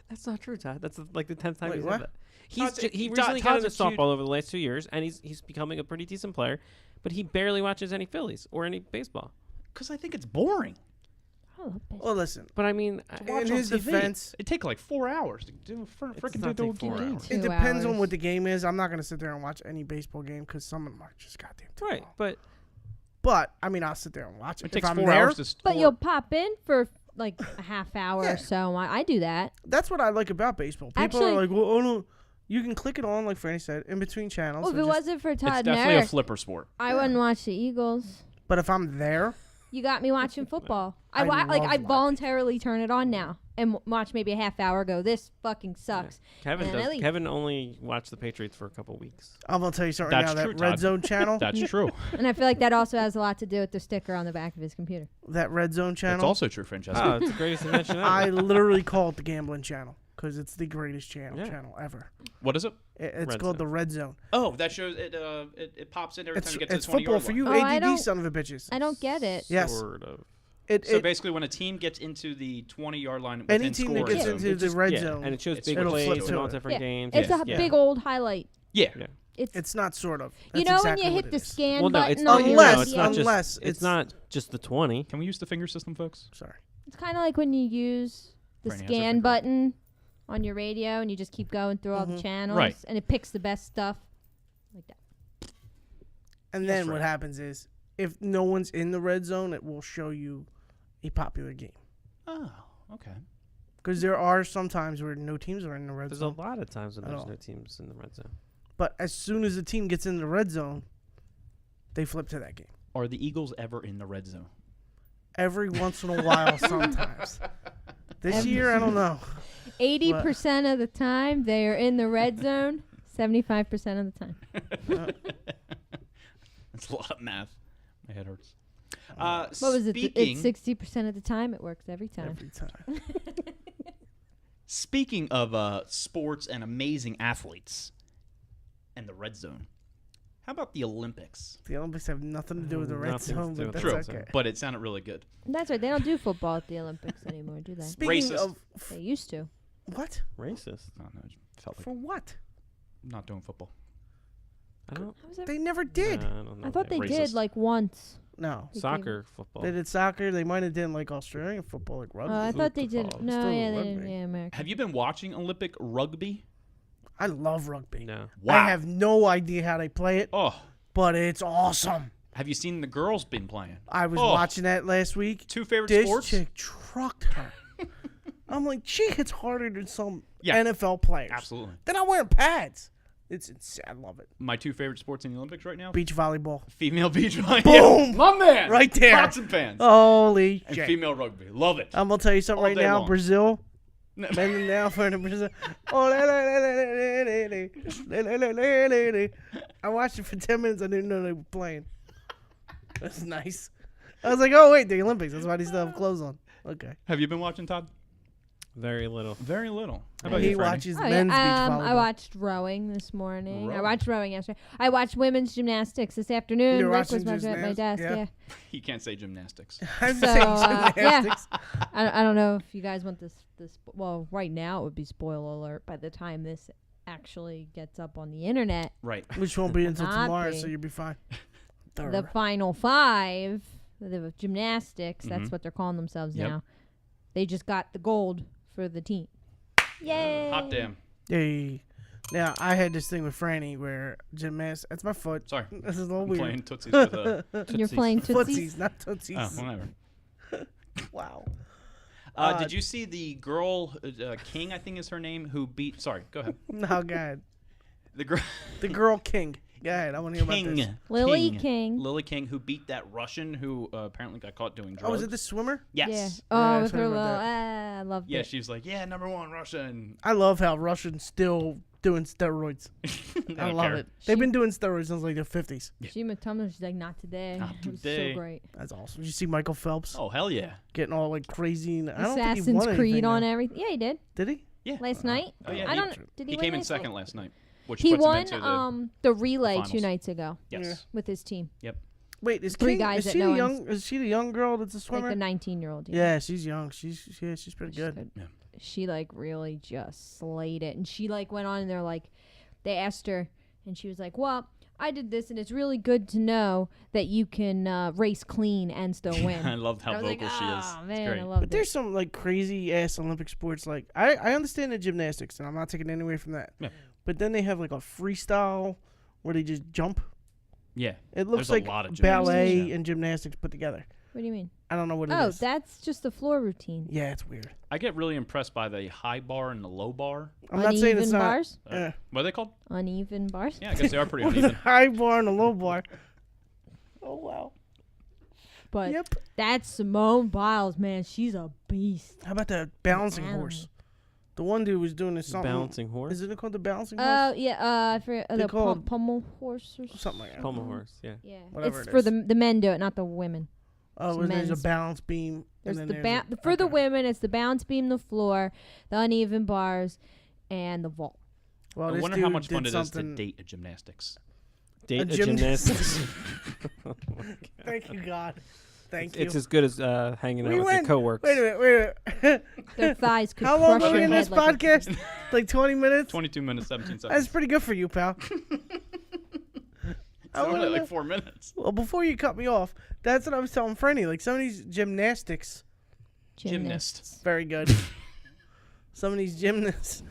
Speaker 8: That's not true, Todd. That's like the 10th time
Speaker 6: Wait,
Speaker 8: you
Speaker 6: what?
Speaker 8: said that.
Speaker 2: Todd's-
Speaker 8: He
Speaker 2: Todd-
Speaker 8: recently got
Speaker 2: Todd's
Speaker 8: into
Speaker 2: a cute-
Speaker 8: softball over the last 2 years, and he's becoming a pretty decent player. But he barely watches any Phillies or any baseball.
Speaker 2: Because I think it's boring.
Speaker 7: I love baseball.
Speaker 6: Well, listen.
Speaker 8: But I mean,
Speaker 6: In his defense,
Speaker 2: It take like 4 hours to do freaking
Speaker 8: not
Speaker 2: do
Speaker 8: take 4
Speaker 2: game.
Speaker 8: hours.
Speaker 6: it
Speaker 7: 2
Speaker 6: depends on
Speaker 7: hours.
Speaker 6: what the game is. I'm not gonna sit there and watch any baseball game because some of them are just goddamn too
Speaker 8: right?
Speaker 6: long.
Speaker 8: But
Speaker 6: But I mean, I'll sit there and watch it.
Speaker 2: It
Speaker 6: If
Speaker 2: takes
Speaker 6: I'm
Speaker 2: 4
Speaker 6: there,
Speaker 2: hours to
Speaker 7: But
Speaker 2: score.
Speaker 7: you'll pop in for like a half hour
Speaker 6: Yeah.
Speaker 7: or so. I do that.
Speaker 6: that's what I like about baseball. People are
Speaker 7: Actually-
Speaker 6: like, well, oh no, you can click it on, like Franny said, in between channels.
Speaker 7: Well, if
Speaker 6: and
Speaker 7: it
Speaker 6: just-
Speaker 7: wasn't for
Speaker 2: It's
Speaker 7: Todd and
Speaker 2: definitely a
Speaker 7: Eric,
Speaker 2: flipper sport.
Speaker 7: I wouldn't watch the Eagles.
Speaker 6: But if I'm there,
Speaker 7: You got me watching football.
Speaker 6: I
Speaker 7: I
Speaker 6: love
Speaker 7: I
Speaker 6: watching.
Speaker 7: voluntarily turn it on now and watch maybe a half hour. Go, this fucking sucks.
Speaker 8: Kevin
Speaker 7: And I
Speaker 8: does.
Speaker 7: leave.
Speaker 8: Kevin only watched the Patriots for a couple weeks.
Speaker 6: I'm gonna tell you something
Speaker 2: That's
Speaker 6: now.
Speaker 2: true,
Speaker 6: That Red
Speaker 2: Todd.
Speaker 6: Zone channel,
Speaker 2: That's true.
Speaker 7: And I feel like that also has a lot to do with the sticker on the back of his computer.
Speaker 6: that Red Zone
Speaker 2: That's
Speaker 6: channel,
Speaker 2: also true, Francesca.
Speaker 8: Oh, it's the greatest invention ever.
Speaker 6: I literally call it the gambling channel because it's the greatest channel
Speaker 8: Yeah.
Speaker 6: ever.
Speaker 2: What is it?
Speaker 6: It's
Speaker 8: Red
Speaker 6: called
Speaker 8: Zone.
Speaker 6: the Red Zone.
Speaker 2: Oh, that shows it. It pops in every
Speaker 6: It's
Speaker 2: time you get to
Speaker 6: it's
Speaker 2: the 20
Speaker 6: football
Speaker 2: yard
Speaker 6: for
Speaker 2: line.
Speaker 6: you,
Speaker 7: Oh, I
Speaker 6: ADD
Speaker 7: don't-
Speaker 6: son of a bitches.
Speaker 7: I don't get it.
Speaker 6: Yes.
Speaker 8: Sort of.
Speaker 2: So
Speaker 6: It
Speaker 2: basically, when a team gets into the 20-yard line,
Speaker 6: any
Speaker 2: within
Speaker 6: team that
Speaker 2: scoring
Speaker 6: gets
Speaker 2: zone,
Speaker 6: into
Speaker 8: It
Speaker 6: the
Speaker 8: just-
Speaker 6: red
Speaker 8: yeah,
Speaker 6: zone,
Speaker 8: and it shows
Speaker 2: It's
Speaker 8: big
Speaker 2: it'll
Speaker 8: plays
Speaker 6: flip
Speaker 8: and
Speaker 6: to
Speaker 8: all
Speaker 6: it.
Speaker 8: different
Speaker 7: Yeah.
Speaker 8: games.
Speaker 7: It's
Speaker 8: yeah.
Speaker 7: a big old highlight.
Speaker 2: yeah.
Speaker 8: Yeah.
Speaker 7: It's
Speaker 6: not sort of.
Speaker 7: you
Speaker 6: That's
Speaker 7: know
Speaker 6: exactly
Speaker 7: when you
Speaker 6: what
Speaker 7: hit
Speaker 6: it
Speaker 7: the
Speaker 6: is.
Speaker 7: scan
Speaker 8: Well, no,
Speaker 7: button
Speaker 8: it's
Speaker 7: on
Speaker 8: not.
Speaker 7: your
Speaker 6: Unless-
Speaker 8: it's not
Speaker 6: unless
Speaker 8: just.
Speaker 6: it's-
Speaker 8: It's not just the 20.
Speaker 2: Can we use the finger system, folks?
Speaker 6: Sorry.
Speaker 7: It's kind of like when you use the
Speaker 2: Franny has her
Speaker 7: scan
Speaker 2: finger.
Speaker 7: button on your radio and you just keep going through all the channels
Speaker 2: Right.
Speaker 7: and it picks the best stuff like that.
Speaker 6: And then
Speaker 2: That's
Speaker 6: what
Speaker 2: right.
Speaker 6: happens is, if no one's in the red zone, it will show you a popular game.
Speaker 2: Oh, okay.
Speaker 6: Because there are some times where no teams are in the red
Speaker 8: There's a
Speaker 6: zone.
Speaker 8: lot of times when
Speaker 6: At
Speaker 8: there's
Speaker 6: all.
Speaker 8: no teams in the red zone.
Speaker 6: But as soon as the team gets in the red zone, they flip to that game.
Speaker 2: Are the Eagles ever in the red zone?
Speaker 6: Every once in a while, sometimes. This year, I don't know.
Speaker 7: 80% of the time they are in the red zone. 75% of the time.
Speaker 2: That's a lot of math. My head hurts.
Speaker 7: What was it?
Speaker 2: Speaking,
Speaker 7: It's 60% of the time. It works every time.
Speaker 6: Every time.
Speaker 2: speaking of sports and amazing athletes and the red zone, how about the Olympics?
Speaker 6: The Olympics have nothing to do with the red
Speaker 8: Nothing to
Speaker 6: zone,
Speaker 8: do
Speaker 6: but
Speaker 8: with
Speaker 6: that's
Speaker 8: the
Speaker 2: True,
Speaker 8: red zone.
Speaker 6: okay.
Speaker 2: but it sounded really good.
Speaker 7: That's right. They don't do football at the Olympics anymore, do they?
Speaker 6: Speaking
Speaker 2: Racist.
Speaker 6: of
Speaker 7: They used to.
Speaker 6: what?
Speaker 8: Racist.
Speaker 2: I don't know. It felt like
Speaker 6: For what?
Speaker 2: not doing football.
Speaker 8: I don't.
Speaker 7: How was that?
Speaker 6: They never did.
Speaker 8: I don't know.
Speaker 7: I thought they
Speaker 2: racist.
Speaker 7: did like once.
Speaker 6: No.
Speaker 7: They
Speaker 8: Soccer, football.
Speaker 6: They did soccer. They might have done like Australian football, like
Speaker 7: Oh,
Speaker 6: rugby.
Speaker 7: I thought they did.
Speaker 8: Football.
Speaker 7: No,
Speaker 6: Still
Speaker 7: yeah, they did.
Speaker 6: rugby.
Speaker 7: Yeah, American.
Speaker 2: Have you been watching Olympic rugby?
Speaker 6: I love rugby.
Speaker 8: No.
Speaker 2: Wow.
Speaker 6: I have no idea how they play it,
Speaker 2: Oh,
Speaker 6: but it's awesome.
Speaker 2: have you seen the girls been playing?
Speaker 6: I was
Speaker 2: Oh.
Speaker 6: watching that last week.
Speaker 2: Two favorite
Speaker 6: This
Speaker 2: sports?
Speaker 6: chick trucked her. I'm like, she hits harder than some
Speaker 2: Yeah.
Speaker 6: NFL players.
Speaker 2: Absolutely.
Speaker 6: They're not wearing pads. It's insane. I love it.
Speaker 2: My two favorite sports in the Olympics right now?
Speaker 6: Beach volleyball.
Speaker 2: Female beach volleyball.
Speaker 6: Boom!
Speaker 2: Yeah, my man.
Speaker 6: Right there.
Speaker 2: Pots and pans.
Speaker 6: Holy
Speaker 2: And
Speaker 6: shit.
Speaker 2: female rugby. Love it.
Speaker 6: I'm going to tell you something
Speaker 2: All
Speaker 6: right
Speaker 2: day
Speaker 6: now.
Speaker 2: long.
Speaker 6: Brazil.
Speaker 2: No.
Speaker 6: Bending down for the Brazil. Oh, I watched it for 10 minutes. I didn't know they were playing. That's nice. I was like, oh, wait, the Olympics. That's why they still have clothes on. Okay.
Speaker 2: Have you been watching, Todd?
Speaker 8: Very little.
Speaker 2: Very little. How about
Speaker 6: He
Speaker 2: you, Franny?
Speaker 6: watches
Speaker 7: Oh,
Speaker 6: men's beach
Speaker 7: yeah.
Speaker 6: volleyball.
Speaker 7: I watched rowing this morning. I
Speaker 2: Rowing.
Speaker 7: watched rowing yesterday. I watched women's gymnastics this afternoon.
Speaker 6: You're
Speaker 7: Rick was
Speaker 6: watching
Speaker 7: watching at my desk.
Speaker 6: gymnastics?
Speaker 7: Yeah.
Speaker 2: He can't say gymnastics.
Speaker 6: I'm
Speaker 7: So,
Speaker 6: saying
Speaker 7: yeah.
Speaker 6: gymnastics.
Speaker 7: I don't know if you guys want this. Well, right now it would be spoiler alert by the time this actually gets up on the internet,
Speaker 2: Right.
Speaker 6: Which won't be until
Speaker 7: Not
Speaker 6: tomorrow,
Speaker 7: be.
Speaker 6: so you'll be fine.
Speaker 7: the final 5, the gymnastics, that's
Speaker 2: Mhm.
Speaker 7: what they're calling themselves
Speaker 2: Yep.
Speaker 7: now. They just got the gold for the team. Yay!
Speaker 2: Hot damn.
Speaker 6: Hey. Now, I had this thing with Franny where gymnastics. That's my foot.
Speaker 2: Sorry.
Speaker 6: This is a little
Speaker 2: I'm
Speaker 6: weird.
Speaker 2: playing Tootsies with
Speaker 7: You're
Speaker 2: Tootsies.
Speaker 7: playing Tootsies?
Speaker 6: Footsies, not Tootsies.
Speaker 2: Oh, whatever.
Speaker 6: Wow.
Speaker 2: Did you see the girl, King, I think is her name, who beat... Sorry, go ahead.
Speaker 6: No, go ahead.
Speaker 2: The girl...
Speaker 6: The girl King. Go ahead. I want to hear about this.
Speaker 2: King.
Speaker 7: Lily King.
Speaker 2: Lily King, who beat that Russian who apparently got caught doing drugs.
Speaker 6: Oh, was it the swimmer?
Speaker 2: Yes.
Speaker 7: Yeah.
Speaker 6: Yeah,
Speaker 7: Oh,
Speaker 6: I
Speaker 7: with her
Speaker 6: heard
Speaker 7: little.
Speaker 6: about that.
Speaker 7: I loved
Speaker 2: Yeah,
Speaker 7: it.
Speaker 2: she was like, yeah, #1 Russian.
Speaker 6: I love how Russians still doing steroids. I love it. They've been doing steroids since like the 50s.
Speaker 7: She McTumnell, she's like, not today.
Speaker 2: Not
Speaker 7: It was
Speaker 2: today.
Speaker 7: so great.
Speaker 6: That's awesome. Did you see Michael Phelps
Speaker 2: Oh, hell yeah.
Speaker 6: getting all like crazy? And I don't think he
Speaker 7: Assassin's
Speaker 6: won
Speaker 7: Creed
Speaker 6: anything,
Speaker 7: on
Speaker 6: though.
Speaker 7: everything. Yeah, he did.
Speaker 6: Did he?
Speaker 2: Yeah.
Speaker 7: Last night.
Speaker 2: Oh, yeah,
Speaker 7: I
Speaker 2: he-
Speaker 7: don't. Did he
Speaker 2: He
Speaker 7: win
Speaker 2: came in
Speaker 7: last
Speaker 2: second
Speaker 7: night?
Speaker 2: last night, which
Speaker 7: He
Speaker 2: puts
Speaker 7: won
Speaker 2: him into
Speaker 7: the relay
Speaker 2: finals.
Speaker 7: 2 nights ago
Speaker 2: Yes.
Speaker 7: with his team.
Speaker 6: Wait, is
Speaker 7: 3
Speaker 6: King,
Speaker 7: guys
Speaker 6: is
Speaker 7: that
Speaker 6: she
Speaker 7: no
Speaker 6: the
Speaker 7: one's-
Speaker 6: young? Is she the young girl that's a swimmer?
Speaker 7: Like the 19-year-old.
Speaker 6: Yeah, she's young. She's pretty good.
Speaker 2: Yeah.
Speaker 7: She like really just slayed it, and she like went on and they're like, they asked her, and she was like, "Well, I did this, and it's really good to know that you can race clean and still win."
Speaker 2: I loved how
Speaker 7: I was
Speaker 2: vocal
Speaker 7: like,
Speaker 2: she is.
Speaker 7: "Oh,
Speaker 2: It's
Speaker 7: man,
Speaker 2: great.
Speaker 7: I loved
Speaker 6: But there's
Speaker 7: it."
Speaker 6: some like crazy ass Olympic sports. Like I understand the gymnastics, and I'm not taking any away from that.
Speaker 2: Yeah.
Speaker 6: But then they have like a freestyle where they just jump.
Speaker 2: Yeah.
Speaker 6: It looks
Speaker 2: There's
Speaker 6: like
Speaker 2: a lot of
Speaker 6: ballet
Speaker 2: gymnastics, yeah.
Speaker 6: and gymnastics put together.
Speaker 7: What do you mean?
Speaker 6: I don't know what it
Speaker 7: Oh,
Speaker 6: is.
Speaker 7: that's just the floor routine.
Speaker 6: Yeah, it's weird.
Speaker 2: I get really impressed by the high bar and the low bar.
Speaker 6: I'm not saying it's
Speaker 7: Uneven
Speaker 6: not.
Speaker 7: bars.
Speaker 2: What are they called?
Speaker 7: Uneven bars.
Speaker 2: Yeah, I guess they are pretty
Speaker 6: With a
Speaker 2: uneven.
Speaker 6: high bar and a low bar. Oh wow.
Speaker 7: But
Speaker 6: Yep.
Speaker 7: that's Simone Biles, man. She's a beast.
Speaker 6: How about the balancing
Speaker 7: Animal.
Speaker 6: horse? The one dude was doing this something.
Speaker 8: Balancing horse.
Speaker 6: Is it called the balancing horse?
Speaker 7: Oh yeah. I forget
Speaker 6: They
Speaker 7: the
Speaker 6: call it-
Speaker 7: pommel horse or
Speaker 6: Something like that.
Speaker 8: Pommel horse. Yeah.
Speaker 7: Yeah,
Speaker 6: Whatever
Speaker 7: it's
Speaker 6: it
Speaker 7: for
Speaker 6: is.
Speaker 7: the men do it, not the women.
Speaker 6: Oh,
Speaker 7: it's
Speaker 6: well, there's a
Speaker 7: men's.
Speaker 6: balance beam.
Speaker 7: There's
Speaker 6: and
Speaker 7: the
Speaker 6: then
Speaker 7: for the
Speaker 6: okay.
Speaker 7: women, it's the balance beam, the floor, the uneven bars, and the vault.
Speaker 6: Well,
Speaker 2: I
Speaker 6: this
Speaker 2: wonder how
Speaker 6: dude
Speaker 2: much fun
Speaker 6: did
Speaker 2: it is to
Speaker 6: something-
Speaker 2: date a gymnastics.
Speaker 8: Date a
Speaker 6: gymnast.
Speaker 8: gymnast. Oh my God.
Speaker 6: Thank you, God. Thank
Speaker 8: It's
Speaker 6: you.
Speaker 8: as good as hanging out
Speaker 6: We
Speaker 8: with
Speaker 6: went-
Speaker 8: your coworkers.
Speaker 6: Wait a minute.
Speaker 7: Their thighs could
Speaker 6: How long
Speaker 7: crush
Speaker 6: are we
Speaker 7: your
Speaker 6: in this
Speaker 7: head like a-
Speaker 6: podcast? Like 20 minutes?
Speaker 2: 22 minutes, 17 seconds.
Speaker 6: That's pretty good for you, pal.
Speaker 2: It's
Speaker 6: I
Speaker 2: only
Speaker 6: wanna
Speaker 2: like
Speaker 6: know-
Speaker 2: 4 minutes.
Speaker 6: Well, before you cut me off, that's what I was telling Franny. Like some of these gymnastics,
Speaker 2: Gymnast.
Speaker 6: very good. Some of these gymnasts,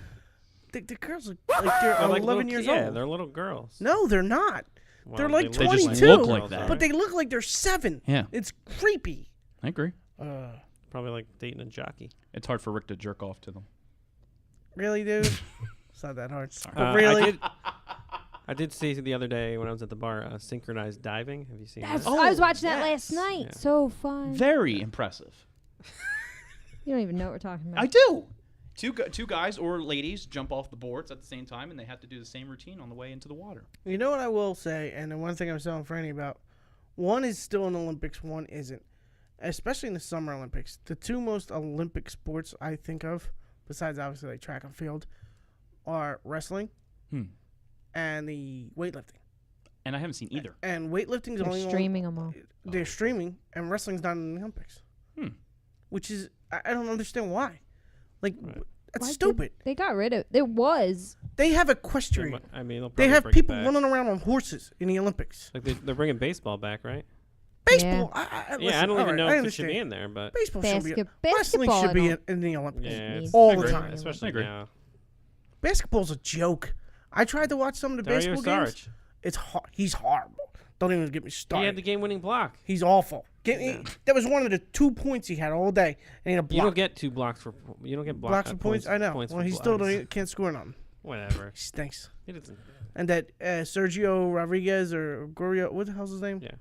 Speaker 6: the girls look like they're
Speaker 8: They're
Speaker 6: 11
Speaker 8: little,
Speaker 6: years
Speaker 8: yeah,
Speaker 6: old.
Speaker 8: they're little girls.
Speaker 6: No, they're not.
Speaker 8: Well,
Speaker 6: they're like
Speaker 8: they look
Speaker 6: 22.
Speaker 2: look like that.
Speaker 6: But they look like they're 7.
Speaker 2: Yeah.
Speaker 6: It's creepy.
Speaker 2: I agree.
Speaker 8: Probably like dating a jockey.
Speaker 2: It's hard for Rick to jerk off to them.
Speaker 6: Really, dude? It's not that hard. But
Speaker 8: I
Speaker 6: really?
Speaker 8: did, I did see the other day when I was at the bar synchronized diving. Have you seen
Speaker 7: That's,
Speaker 8: that?
Speaker 7: I was watching that
Speaker 6: yes.
Speaker 7: last night.
Speaker 8: Yeah.
Speaker 7: So fun.
Speaker 2: Very impressive.
Speaker 7: You don't even know what we're talking about.
Speaker 2: I do. Two guys or ladies jump off the boards at the same time, and they have to do the same routine on the way into the water.
Speaker 6: You know what I will say, and the one thing I was telling Franny about, one is still in the Olympics, one isn't. Especially in the Summer Olympics. The two most Olympic sports I think of, besides obviously like track and field, are wrestling and the weightlifting.
Speaker 2: And I haven't seen either.
Speaker 6: And weightlifting is
Speaker 7: They're
Speaker 6: only
Speaker 7: streaming them all.
Speaker 6: They're streaming, and wrestling's not in the Olympics. Which is, I don't understand why. Like, that's
Speaker 7: Why did-
Speaker 6: stupid.
Speaker 7: They got rid of. There was.
Speaker 6: They have equestrian.
Speaker 8: I mean, they'll
Speaker 6: They
Speaker 8: probably
Speaker 6: have
Speaker 8: bring it
Speaker 6: people
Speaker 8: back.
Speaker 6: running around on horses in the Olympics.
Speaker 8: Like they're bringing baseball back, right?
Speaker 6: Baseball.
Speaker 8: Yeah,
Speaker 6: Listen,
Speaker 8: I don't
Speaker 6: all
Speaker 8: even
Speaker 6: right,
Speaker 8: know
Speaker 6: I
Speaker 8: if it should
Speaker 6: understand.
Speaker 8: be in there, but
Speaker 6: Baseball should be.
Speaker 7: Basketball,
Speaker 6: Wrestling should be
Speaker 7: I
Speaker 6: in the Olympics.
Speaker 8: yeah,
Speaker 7: needs
Speaker 8: it's
Speaker 6: all
Speaker 7: to
Speaker 6: the
Speaker 7: be
Speaker 6: time.
Speaker 7: in the
Speaker 8: especially
Speaker 2: agree.
Speaker 8: now.
Speaker 6: Basketball's a joke. I tried to watch some of the
Speaker 8: Dario
Speaker 6: baseball games.
Speaker 8: Saric.
Speaker 6: It's he's horrible. Don't even get me
Speaker 8: He
Speaker 6: started.
Speaker 8: had the game-winning block.
Speaker 6: He's awful. That was one of the 2 points he had all day. And he had a block.
Speaker 8: You don't get 2 blocks for. You don't get
Speaker 6: blocks for points. I know.
Speaker 8: Points
Speaker 6: Well,
Speaker 8: for
Speaker 6: he still
Speaker 8: blocks.
Speaker 6: can't score none.
Speaker 8: Whatever.
Speaker 6: He stinks.
Speaker 8: He doesn't.
Speaker 6: And that Sergio Rodriguez or Gorio, what the hell's his name?
Speaker 8: Yeah.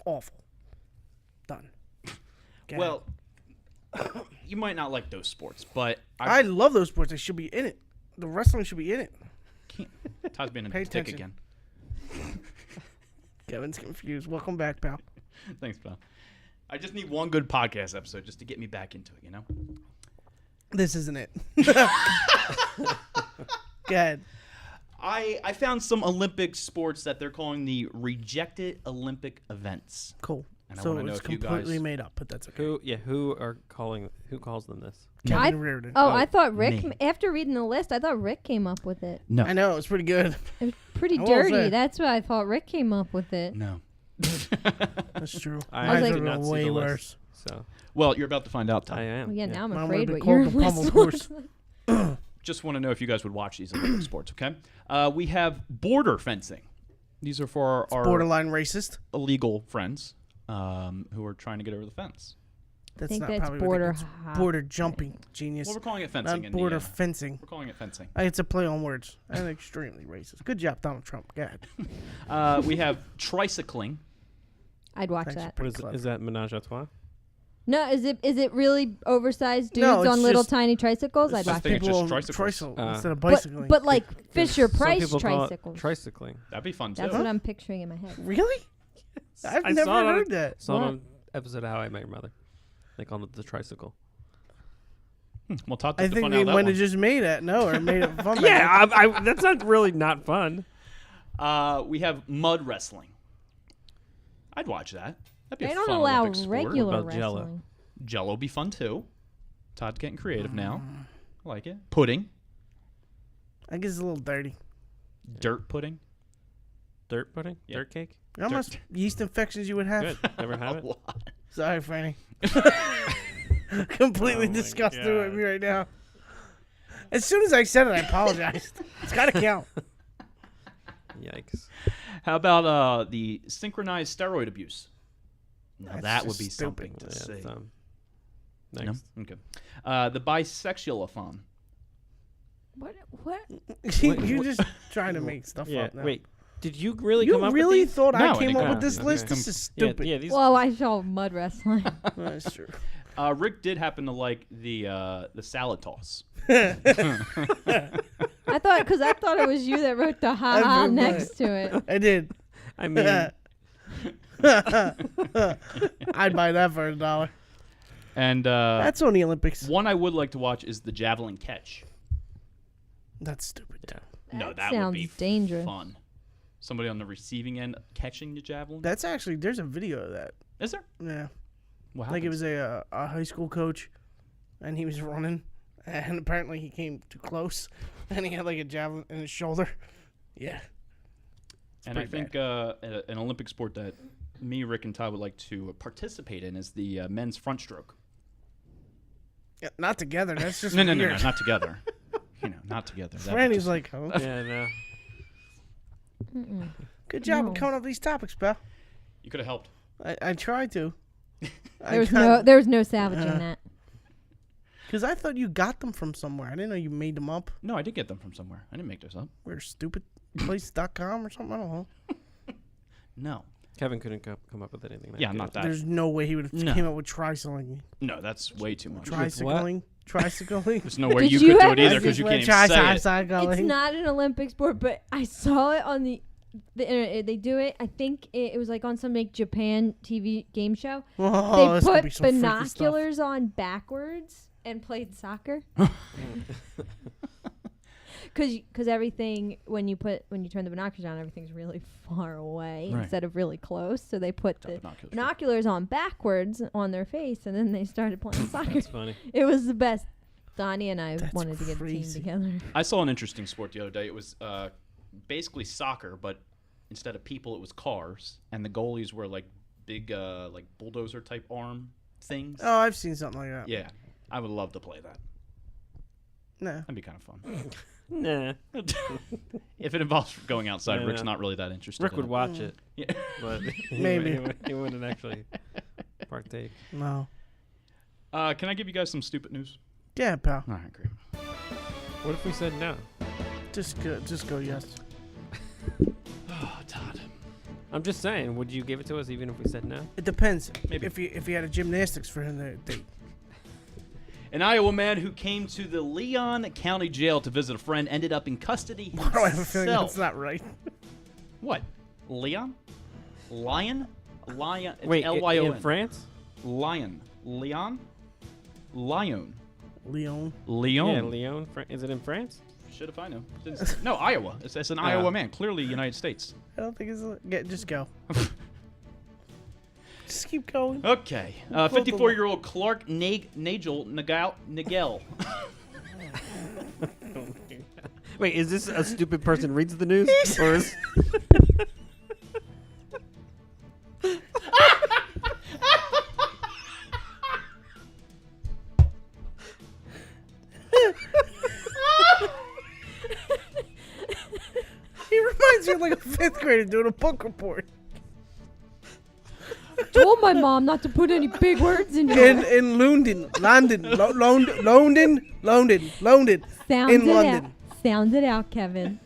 Speaker 6: Awful. Done. Go
Speaker 2: Well, you might not like those sports, but
Speaker 6: I love those sports. They should be in it. The wrestling should be in it.
Speaker 2: Todd's being a
Speaker 6: Pay
Speaker 2: dick
Speaker 6: attention.
Speaker 2: again.
Speaker 6: Kevin's confused. Welcome back, pal.
Speaker 2: Thanks, pal. I just need one good podcast episode just to get me back into it, you know?
Speaker 6: This isn't it. Go ahead.
Speaker 2: I found some Olympic sports that they're calling the rejected Olympic events.
Speaker 6: Cool.
Speaker 2: And I
Speaker 6: So
Speaker 2: want to know
Speaker 6: it's
Speaker 2: if you
Speaker 6: completely
Speaker 2: guys.
Speaker 6: made up, but that's okay.
Speaker 8: Who calls them this?
Speaker 6: Kevin Reardon.
Speaker 7: Oh, I thought Rick.
Speaker 2: me.
Speaker 7: After reading the list, I thought Rick came up with it.
Speaker 2: No.
Speaker 6: I know, it's pretty good.
Speaker 7: It was pretty
Speaker 6: I will
Speaker 7: dirty.
Speaker 6: say.
Speaker 7: That's why I thought Rick came up with it.
Speaker 2: No.
Speaker 6: That's true.
Speaker 8: I
Speaker 6: Mine
Speaker 7: was
Speaker 6: are
Speaker 8: did not see
Speaker 6: way
Speaker 8: the list,
Speaker 6: worse.
Speaker 8: So
Speaker 2: Well, you're about to find out, Todd.
Speaker 8: I am.
Speaker 7: Well, yeah, now I'm
Speaker 6: Mine
Speaker 7: afraid
Speaker 6: would've
Speaker 7: what
Speaker 6: been
Speaker 7: your
Speaker 6: called the
Speaker 7: list
Speaker 6: Pummeled
Speaker 7: was.
Speaker 6: Horse.
Speaker 2: Just want to know if you guys would watch these Olympic sports, okay? We have border fencing. These are for our
Speaker 6: Borderline racist.
Speaker 2: illegal friends who are trying to get over the fence.
Speaker 6: That's
Speaker 7: think
Speaker 6: not
Speaker 7: that's
Speaker 6: probably
Speaker 7: border
Speaker 6: what it is.
Speaker 7: hop-
Speaker 6: Border jumping, genius.
Speaker 2: Well, we're calling it fencing.
Speaker 6: Not
Speaker 2: in
Speaker 6: border
Speaker 2: the,
Speaker 6: fencing.
Speaker 2: we're calling it fencing.
Speaker 6: It's a play on words. And extremely racist. Good job, Donald Trump. Go ahead.
Speaker 2: We have tricycling.
Speaker 7: I'd watch
Speaker 6: Thanks,
Speaker 7: that.
Speaker 8: What is,
Speaker 6: clever.
Speaker 8: is that menage a trois?
Speaker 7: No, is it really oversized dudes
Speaker 6: No, it's
Speaker 7: on little
Speaker 6: just-
Speaker 7: tiny tricycles? I'd
Speaker 2: just
Speaker 7: watch
Speaker 2: think
Speaker 7: it.
Speaker 2: it's just
Speaker 6: on
Speaker 2: tricycles.
Speaker 6: instead of
Speaker 7: But,
Speaker 6: bicycling.
Speaker 7: but like Fisher
Speaker 8: Some
Speaker 7: Price
Speaker 8: people call it
Speaker 7: tricycles.
Speaker 8: tricycling.
Speaker 2: That'd be fun,
Speaker 7: That's
Speaker 2: too.
Speaker 7: what I'm picturing in my head.
Speaker 6: Really? I've
Speaker 8: I
Speaker 6: never
Speaker 8: saw it on
Speaker 6: heard that.
Speaker 8: Saw it
Speaker 7: What?
Speaker 8: on episode of How I Met Your Mother. They called it the tricycle.
Speaker 2: Well, Todd
Speaker 6: I
Speaker 2: took the
Speaker 6: think
Speaker 2: fun
Speaker 6: they
Speaker 2: out of that
Speaker 6: might
Speaker 2: one.
Speaker 6: have just made it. No, or made it fun.
Speaker 8: Yeah, that's not really not fun.
Speaker 2: We have mud wrestling. I'd watch that. That'd be
Speaker 7: They
Speaker 2: a
Speaker 7: don't
Speaker 2: fun
Speaker 7: allow
Speaker 2: Olympic sport.
Speaker 7: regular
Speaker 8: about Jell-O?
Speaker 7: wrestling.
Speaker 2: Jello be fun too. Todd's getting creative now. I like it. Pudding.
Speaker 6: I guess it's a little dirty.
Speaker 2: Dirt pudding.
Speaker 8: Dirt pudding?
Speaker 2: Yeah.
Speaker 8: Dirt cake?
Speaker 6: How much yeast infections you would have?
Speaker 8: Good. Never had it?
Speaker 6: Sorry, Franny. Completely
Speaker 8: Oh my
Speaker 6: disgusted
Speaker 8: God.
Speaker 6: with me right now. As soon as I said it, I apologized. It's got to count.
Speaker 8: Yikes.
Speaker 2: How about the synchronized steroid abuse? Now
Speaker 6: That's
Speaker 2: that would
Speaker 6: just
Speaker 2: be
Speaker 6: stupid.
Speaker 2: something to
Speaker 8: Yeah,
Speaker 2: see.
Speaker 8: it's,
Speaker 2: No?
Speaker 8: next.
Speaker 2: Okay. The bisexual-a-thon.
Speaker 7: What?
Speaker 6: You're just trying to make stuff
Speaker 8: Yeah,
Speaker 6: up now.
Speaker 8: wait. Did you really
Speaker 6: You
Speaker 8: come up
Speaker 6: really
Speaker 8: with these?
Speaker 6: thought
Speaker 2: No,
Speaker 6: I
Speaker 2: I
Speaker 6: came
Speaker 2: didn't
Speaker 6: up
Speaker 2: come
Speaker 6: with
Speaker 2: up
Speaker 6: this
Speaker 8: with
Speaker 6: list?
Speaker 8: this.
Speaker 6: This is
Speaker 8: Yeah,
Speaker 6: stupid.
Speaker 8: yeah, these
Speaker 7: Well, I saw mud wrestling.
Speaker 6: That's true.
Speaker 2: Rick did happen to like the salad toss.
Speaker 7: I thought it was you that wrote the ha ha
Speaker 6: I've been
Speaker 7: next to it.
Speaker 6: I did.
Speaker 8: I mean,
Speaker 6: I'd buy that for $1.
Speaker 2: And
Speaker 6: That's on the Olympics.
Speaker 2: one I would like to watch is the javelin catch.
Speaker 6: That's stupid.
Speaker 8: yeah.
Speaker 2: No,
Speaker 7: That
Speaker 2: that would
Speaker 7: sounds
Speaker 2: be
Speaker 7: dangerous.
Speaker 2: fun. Somebody on the receiving end catching the javelin.
Speaker 6: That's actually, there's a video of that.
Speaker 2: Is there?
Speaker 6: Yeah.
Speaker 2: What
Speaker 6: Like it
Speaker 2: happens?
Speaker 6: was a high school coach, and he was running, and apparently he came too close, and he had like a javelin in his shoulder. Yeah.
Speaker 2: And I
Speaker 6: pretty
Speaker 2: think an Olympic sport that me, Rick, and Todd would like to participate in is the men's front stroke.
Speaker 6: Yeah, not together. That's just
Speaker 2: No,
Speaker 6: weird.
Speaker 2: not together. Not together. That'd be
Speaker 6: Franny's
Speaker 2: just-
Speaker 6: like, oh,
Speaker 8: Yeah, no.
Speaker 6: good job
Speaker 7: No.
Speaker 6: of coming up with these topics, pal.
Speaker 2: you could have helped.
Speaker 6: I tried to.
Speaker 7: There was no salvaging that.
Speaker 6: Because I thought you got them from somewhere. I didn't know you made them up.
Speaker 2: No, I did get them from somewhere. I didn't make those up.
Speaker 6: Where stupidplace.com or something. I don't know.
Speaker 2: No.
Speaker 8: Kevin couldn't come up with anything. Like
Speaker 2: Yeah,
Speaker 8: that.
Speaker 2: not that.
Speaker 6: There's no way he would have
Speaker 2: No.
Speaker 6: came up with tricycling.
Speaker 2: No, that's way too much.
Speaker 6: Tricycling? Tricycling?
Speaker 2: There's no way
Speaker 7: Did
Speaker 2: you
Speaker 7: you
Speaker 2: could do
Speaker 7: have-
Speaker 2: it either
Speaker 6: I
Speaker 2: because
Speaker 6: just
Speaker 2: you
Speaker 6: went
Speaker 2: can't even say it.
Speaker 6: tricycling.
Speaker 7: It's not an Olympic sport, but I saw it on the internet. They do it. I think it was like on some like Japan TV game show.
Speaker 6: Oh,
Speaker 7: They
Speaker 6: this could be
Speaker 7: put
Speaker 6: some freaky stuff.
Speaker 7: binoculars on backwards and played soccer. Because everything when you turn the binoculars on, everything's really far away
Speaker 2: Right.
Speaker 7: instead of really close. So they put the
Speaker 2: binoculars.
Speaker 7: binoculars on backwards on their face, and then they started playing soccer.
Speaker 8: That's funny.
Speaker 7: It was the best. Donnie and I
Speaker 6: That's
Speaker 7: wanted to get a team
Speaker 6: crazy.
Speaker 7: together.
Speaker 2: I saw an interesting sport the other day. It was basically soccer, but instead of people, it was cars, and the goalies were like big, like bulldozer type arm things.
Speaker 6: Oh, I've seen something like that.
Speaker 2: Yeah, I would love to play that.
Speaker 6: Nah.
Speaker 2: That'd be kind of fun.
Speaker 8: Nah.
Speaker 2: If it involves going outside,
Speaker 8: Yeah,
Speaker 2: Rick's
Speaker 8: no.
Speaker 2: not really that interested.
Speaker 8: Rick
Speaker 2: in
Speaker 8: would
Speaker 2: it.
Speaker 8: watch it,
Speaker 2: Yeah.
Speaker 8: but
Speaker 6: Maybe.
Speaker 8: he wouldn't actually partake.
Speaker 6: No.
Speaker 2: Can I give you guys some stupid news?
Speaker 6: Yeah, pal.
Speaker 2: All right, great.
Speaker 8: What if we said no?
Speaker 6: Just go yes.
Speaker 2: Oh, Todd.
Speaker 8: I'm just saying, would you give it to us even if we said no?
Speaker 6: It depends.
Speaker 2: Maybe.
Speaker 6: If you had a gymnastics for him to date.
Speaker 2: An Iowa man who came to the Leon County Jail to visit a friend ended up in custody himself.
Speaker 6: I have a feeling that's not right.
Speaker 2: What? Leon? Lion? Lion. It's
Speaker 8: Wait,
Speaker 2: Lyon.
Speaker 8: in France?
Speaker 2: Lion. Leon? Lion.
Speaker 6: Leon.
Speaker 2: Leon.
Speaker 8: Yeah, Lyon. Is it in France?
Speaker 2: Should if I know. No, Iowa. It's an Iowa man. Clearly United States.
Speaker 6: I don't think it's just go. Just keep going.
Speaker 2: Okay. 54-year-old Clark Nagel.
Speaker 8: Wait, is this a stupid person reads the news? Or is...
Speaker 6: He reminds me of like a 5th grader doing a book report.
Speaker 7: Told my mom not to put any big words in here.
Speaker 6: In London.
Speaker 7: Sound
Speaker 6: In
Speaker 7: it
Speaker 6: London.
Speaker 7: out. Sound it out, Kevin.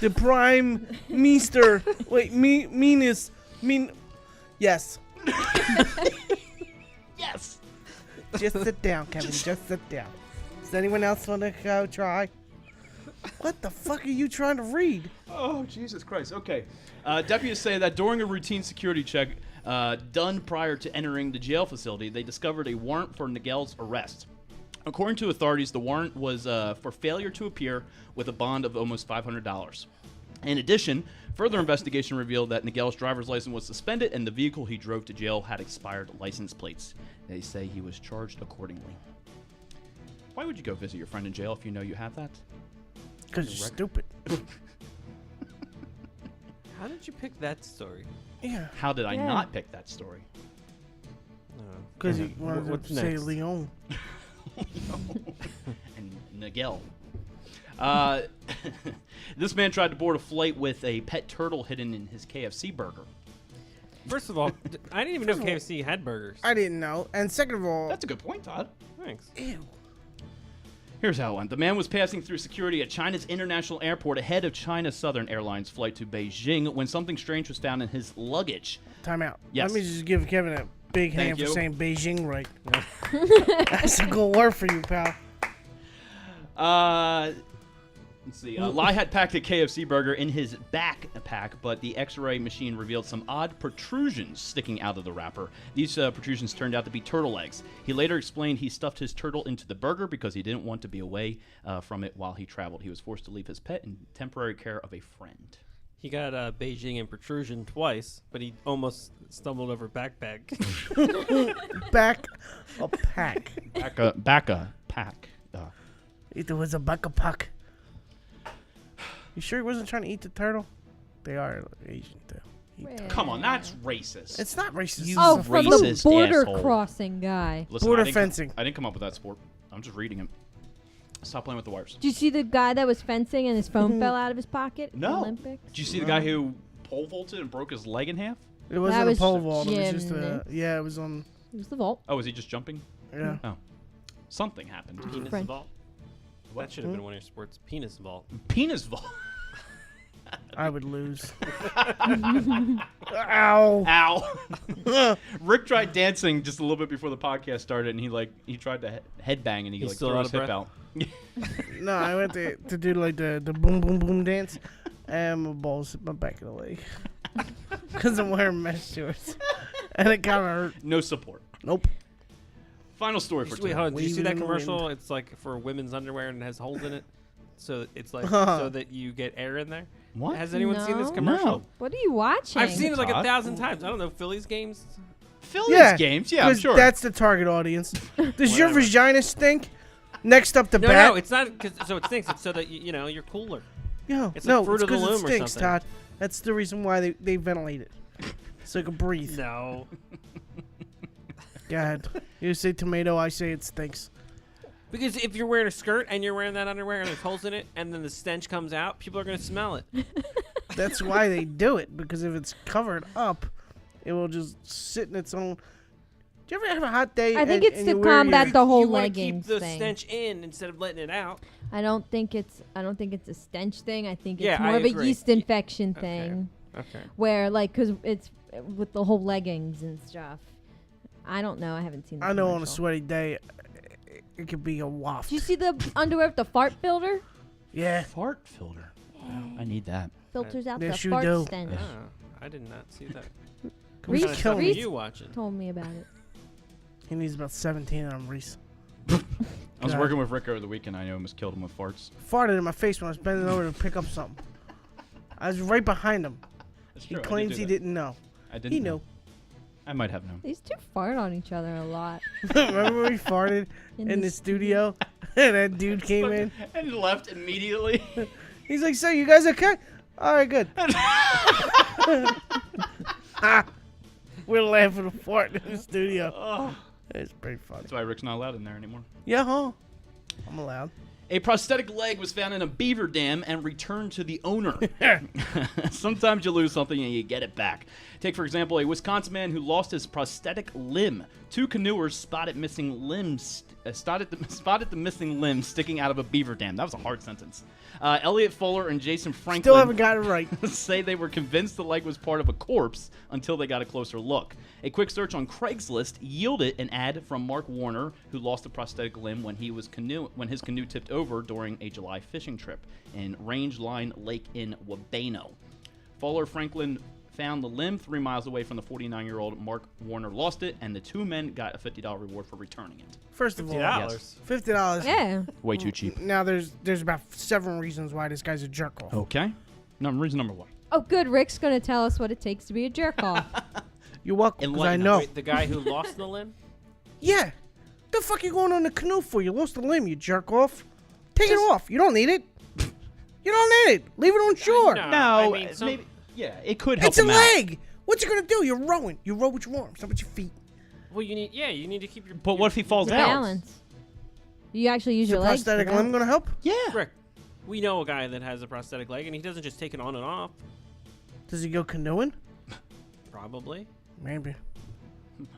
Speaker 6: The prime minister. Wait, yes.
Speaker 2: Yes.
Speaker 6: Just sit down, Kevin. Just sit down. Does anyone else want to go try? What the fuck are you trying to read?
Speaker 2: Oh, Jesus Christ. Okay. Deputies say that during a routine security check done prior to entering the jail facility, they discovered a warrant for Nigel's arrest. According to authorities, the warrant was for failure to appear with a bond of almost $500. In addition, further investigation revealed that Nigel's driver's license was suspended and the vehicle he drove to jail had expired license plates. They say he was charged accordingly. Why would you go visit your friend in jail if you know you have that?
Speaker 6: Because you're stupid.
Speaker 8: How did you pick that story?
Speaker 6: Yeah.
Speaker 2: How did I not pick that story?
Speaker 6: Because you wanted
Speaker 8: What's
Speaker 6: to say
Speaker 8: next?
Speaker 6: Leon.
Speaker 2: And Nigel. This man tried to board a flight with a pet turtle hidden in his KFC burger.
Speaker 8: First of all, I didn't even know KFC had burgers.
Speaker 6: I didn't know. And second of all,
Speaker 2: That's a good point, Todd.
Speaker 8: Thanks.
Speaker 6: ew.
Speaker 2: Here's how it went. The man was passing through security at China's international airport ahead of China Southern Airlines flight to Beijing when something strange was found in his luggage.
Speaker 6: Time out.
Speaker 2: Yes.
Speaker 6: Let me just give Kevin a big
Speaker 2: Thank
Speaker 6: hand
Speaker 2: you.
Speaker 6: for saying Beijing right. That's a good word for you, pal.
Speaker 2: Let's see. Lai had packed a KFC burger in his backpack, but the X-ray machine revealed some odd protrusions sticking out of the wrapper. These protrusions turned out to be turtle eggs. He later explained he stuffed his turtle into the burger because he didn't want to be away from it while he traveled. He was forced to leave his pet in temporary care of a friend.
Speaker 8: He got Beijing and protrusion twice, but he almost stumbled over backpack.
Speaker 6: Back a pack.
Speaker 2: Back a pack.
Speaker 6: It was a buck a puck. You sure he wasn't trying to eat the turtle? They are Asian, too.
Speaker 2: Come on, that's racist.
Speaker 6: It's not racist.
Speaker 7: Oh,
Speaker 6: It's
Speaker 7: from the
Speaker 2: racist
Speaker 7: border
Speaker 2: asshole.
Speaker 7: crossing guy.
Speaker 2: Listen,
Speaker 6: border
Speaker 2: I didn't
Speaker 6: fencing.
Speaker 2: I didn't come up with that sport. I'm just reading it. Stop playing with the wires.
Speaker 7: Did you see the guy that was fencing and his phone fell out of his pocket? at the
Speaker 2: No.
Speaker 7: Olympics?
Speaker 2: Did you see the guy who pole vaulted and broke his leg in half?
Speaker 6: It wasn't
Speaker 7: was
Speaker 6: a pole vault. It was just
Speaker 7: gymnast.
Speaker 6: yeah, it was on.
Speaker 7: It was the vault.
Speaker 2: Oh, was he just jumping?
Speaker 6: Yeah.
Speaker 2: Oh. Something happened.
Speaker 8: Penis
Speaker 7: French.
Speaker 8: vault. That should have been one of your sports. Penis vault.
Speaker 2: Penis vault.
Speaker 6: I would lose. Ow.
Speaker 2: Ow. Rick tried dancing just a little bit before the podcast started, and he tried to headbang, and he
Speaker 8: He's
Speaker 2: like
Speaker 8: still
Speaker 2: threw
Speaker 8: out
Speaker 2: his
Speaker 8: of
Speaker 2: hip
Speaker 8: breath?
Speaker 2: out.
Speaker 6: No, I went to do like the boom boom boom dance, and my balls hit my back of the leg because I'm wearing mesh shorts, and it kind of hurt.
Speaker 2: No support.
Speaker 6: Nope.
Speaker 2: Final story for
Speaker 8: Wait,
Speaker 2: today.
Speaker 8: hold on. Did you see
Speaker 6: Waving
Speaker 8: that
Speaker 6: in the
Speaker 8: commercial?
Speaker 6: wind.
Speaker 8: It's like for women's underwear and it has holes in it. So it's like so that you get air in there.
Speaker 2: What?
Speaker 8: Has anyone seen this
Speaker 7: No.
Speaker 8: commercial?
Speaker 2: No.
Speaker 7: What are you watching?
Speaker 8: I've seen it like
Speaker 2: Todd?
Speaker 8: 1,000 times. I don't know. Phillies games?
Speaker 2: Phillies
Speaker 6: Yeah,
Speaker 2: games? Yeah, I'm
Speaker 6: 'cause
Speaker 2: sure.
Speaker 6: that's the target audience. Does your
Speaker 8: Whatever.
Speaker 6: vagina stink? Next up the
Speaker 8: No,
Speaker 6: bat.
Speaker 8: no, it's not. So it stinks. It's so that you know you're cooler.
Speaker 6: No,
Speaker 8: it's
Speaker 6: no,
Speaker 8: like Fruit
Speaker 6: it's
Speaker 8: of the
Speaker 6: 'cause it
Speaker 8: Loom or
Speaker 6: stinks,
Speaker 8: something.
Speaker 6: Todd. That's the reason why they ventilate it, so it can breathe.
Speaker 8: No.
Speaker 6: Go ahead. You say tomato, I say it stinks.
Speaker 8: Because if you're wearing a skirt and you're wearing that underwear and there's holes in it and then the stench comes out, people are going to smell it.
Speaker 6: That's why they do it, because if it's covered up, it will just sit in its own. Do you ever have a hot day?
Speaker 7: I think
Speaker 6: and
Speaker 7: it's
Speaker 6: you
Speaker 7: to
Speaker 6: wear your-
Speaker 7: combat the whole
Speaker 8: you wanna
Speaker 7: leggings
Speaker 8: keep the
Speaker 7: thing.
Speaker 8: stench in instead of letting it out.
Speaker 7: I don't think it's a stench thing. I think it's
Speaker 8: Yeah,
Speaker 7: more
Speaker 8: I
Speaker 7: of a
Speaker 8: agree.
Speaker 7: yeast infection
Speaker 8: Okay.
Speaker 7: thing,
Speaker 8: Okay.
Speaker 7: where like because it's with the whole leggings and stuff. I don't know. I haven't seen. The
Speaker 6: I know on a
Speaker 7: commercial.
Speaker 6: sweaty day, it could be a waft.
Speaker 7: Did you see the underwear with the fart filter?
Speaker 6: Yeah.
Speaker 2: Fart filter. I need that.
Speaker 7: Filters out
Speaker 6: Yes,
Speaker 7: the
Speaker 6: you
Speaker 7: fart
Speaker 6: do.
Speaker 7: stench.
Speaker 8: Oh, I did not see that.
Speaker 6: Reese
Speaker 8: What kind of stuff are
Speaker 6: Reese
Speaker 8: you watching?
Speaker 7: Told me about it.
Speaker 6: He needs about 17 of them, Reese.
Speaker 2: I was
Speaker 6: God.
Speaker 2: working with Rick over the weekend. I almost killed him with farts.
Speaker 6: Farted in my face when I was bending over to pick up something. I was right behind him.
Speaker 2: That's
Speaker 6: He
Speaker 2: true.
Speaker 6: claims he didn't know.
Speaker 2: I didn't.
Speaker 6: He
Speaker 2: know.
Speaker 6: knew.
Speaker 2: I might have known.
Speaker 7: These two fart on each other a lot.
Speaker 6: Remember when we farted in the studio and that dude came in?
Speaker 2: And left immediately.
Speaker 6: He's like, so you guys okay? All right, good. We're laughing a fart in the studio.
Speaker 2: Oh.
Speaker 6: It's pretty funny.
Speaker 2: That's why Rick's not allowed in there anymore.
Speaker 6: Yeah, huh? I'm allowed.
Speaker 2: A prosthetic leg was found in a beaver dam and returned to the owner. Sometimes you lose something and you get it back. Take, for example, a Wisconsin man who lost his prosthetic limb. Two canoers spotted the missing limb sticking out of a beaver dam. That was a hard sentence. Elliot Fuller and Jason Franklin
Speaker 6: Still haven't got it right.
Speaker 2: say they were convinced the leg was part of a corpse until they got a closer look. A quick search on Craigslist yielded an ad from Mark Warner, who lost a prosthetic limb when his canoe tipped over during a July fishing trip in Range Line Lake in Wabeno. Fuller Franklin found the limb 3 miles away from the 49-year-old. Mark Warner lost it, and the two men got a $50 reward for returning it.
Speaker 6: First of all,
Speaker 2: Yes.
Speaker 6: $50.
Speaker 7: Yeah.
Speaker 2: Way too cheap.
Speaker 6: Now there's about 7 reasons why this guy's a jerk off.
Speaker 2: Okay. Reason number 1.
Speaker 7: Oh, good. Rick's going to tell us what it takes to be a jerk off.
Speaker 6: You're welcome, because I
Speaker 2: Enlighten
Speaker 6: know.
Speaker 8: Wait, the guy who lost the limb?
Speaker 6: Yeah. The fuck you going on the canoe for? You lost the limb, you jerk off. Take it off. You don't need it. You don't need it. Leave it on shore.
Speaker 8: No.
Speaker 2: No,
Speaker 8: I mean,
Speaker 2: maybe. Yeah, it could help
Speaker 6: It's a
Speaker 2: him out.
Speaker 6: leg. What's it gonna do? You're rowing. You row with your arms, not with your feet.
Speaker 8: Well, you need to keep your.
Speaker 2: But what if he falls
Speaker 7: The
Speaker 2: out?
Speaker 7: balance. You actually use
Speaker 6: Is
Speaker 7: your
Speaker 6: the
Speaker 7: legs. for
Speaker 6: prosthetic limb
Speaker 7: balance.
Speaker 6: gonna help?
Speaker 2: Yeah.
Speaker 8: Rick, we know a guy that has a prosthetic leg, and he doesn't just take it on and off.
Speaker 6: Does he go canoeing?
Speaker 8: Probably.
Speaker 6: Maybe.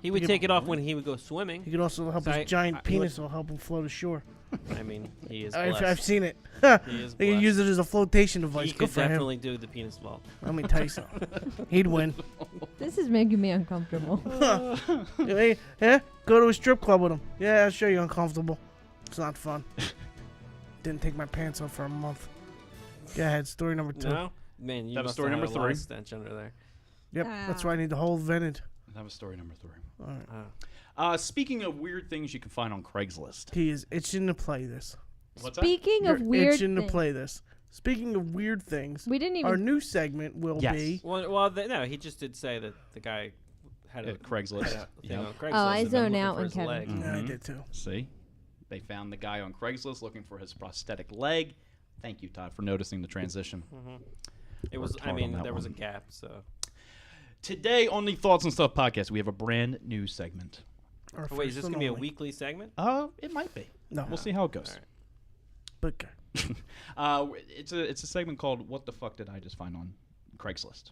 Speaker 8: He would take it off when he would go swimming.
Speaker 6: He could also help
Speaker 8: So
Speaker 6: his giant
Speaker 8: he would-
Speaker 6: penis will help him float ashore.
Speaker 8: I mean, he is
Speaker 6: I've
Speaker 8: blessed.
Speaker 6: seen it.
Speaker 8: He is
Speaker 6: They can
Speaker 8: blessed.
Speaker 6: use it as a flotation device.
Speaker 8: He
Speaker 6: Good
Speaker 8: could
Speaker 6: for him.
Speaker 8: definitely do the penis vault.
Speaker 6: Let me tell you something. He'd win.
Speaker 7: This is making me uncomfortable.
Speaker 6: Hey, yeah? Go to a strip club with him. Yeah, I'll show you uncomfortable. It's not fun. Didn't take my pants off for a month. Go ahead. Story number 2.
Speaker 8: No, man, you
Speaker 2: That was
Speaker 8: must
Speaker 2: story
Speaker 8: have
Speaker 2: number
Speaker 8: had a lot of
Speaker 2: 3.
Speaker 8: stench under there.
Speaker 6: Yep. That's why I need the whole vented.
Speaker 2: That was story number 3.
Speaker 6: All right.
Speaker 2: Speaking of weird things you can find on Craigslist.
Speaker 6: He is itching to play this.
Speaker 2: What's that?
Speaker 7: Speaking
Speaker 6: You're
Speaker 7: of weird
Speaker 6: itching to
Speaker 7: things,
Speaker 6: play this. Speaking of weird things,
Speaker 7: we didn't
Speaker 6: our
Speaker 7: even.
Speaker 6: new segment will
Speaker 2: Yes.
Speaker 6: be.
Speaker 8: No, he just did say that the guy had a
Speaker 2: Craigslist.
Speaker 8: had a thing
Speaker 2: Yep.
Speaker 8: on Craigslist.
Speaker 7: Oh, I
Speaker 8: and then
Speaker 7: zone
Speaker 8: looking
Speaker 7: out
Speaker 8: for
Speaker 7: when
Speaker 8: his
Speaker 7: Kevin-
Speaker 8: leg.
Speaker 6: Yeah, I
Speaker 2: Mhm.
Speaker 6: did too.
Speaker 2: See? They found the guy on Craigslist looking for his prosthetic leg. Thank you, Todd, for noticing the transition.
Speaker 8: It was.
Speaker 2: Worked
Speaker 8: I
Speaker 2: hard
Speaker 8: mean,
Speaker 2: on that
Speaker 8: there was a
Speaker 2: one.
Speaker 8: gap. So
Speaker 2: Today on the Thoughts and Stuff podcast, we have a brand new segment.
Speaker 6: Our
Speaker 8: wait, is
Speaker 6: first
Speaker 8: this
Speaker 6: and
Speaker 8: gonna be a
Speaker 6: only.
Speaker 8: weekly segment?
Speaker 2: It might be.
Speaker 6: No.
Speaker 2: We'll see how it goes.
Speaker 8: All right.
Speaker 6: But okay.
Speaker 2: It's a segment called "What the fuck did I just find on Craigslist?"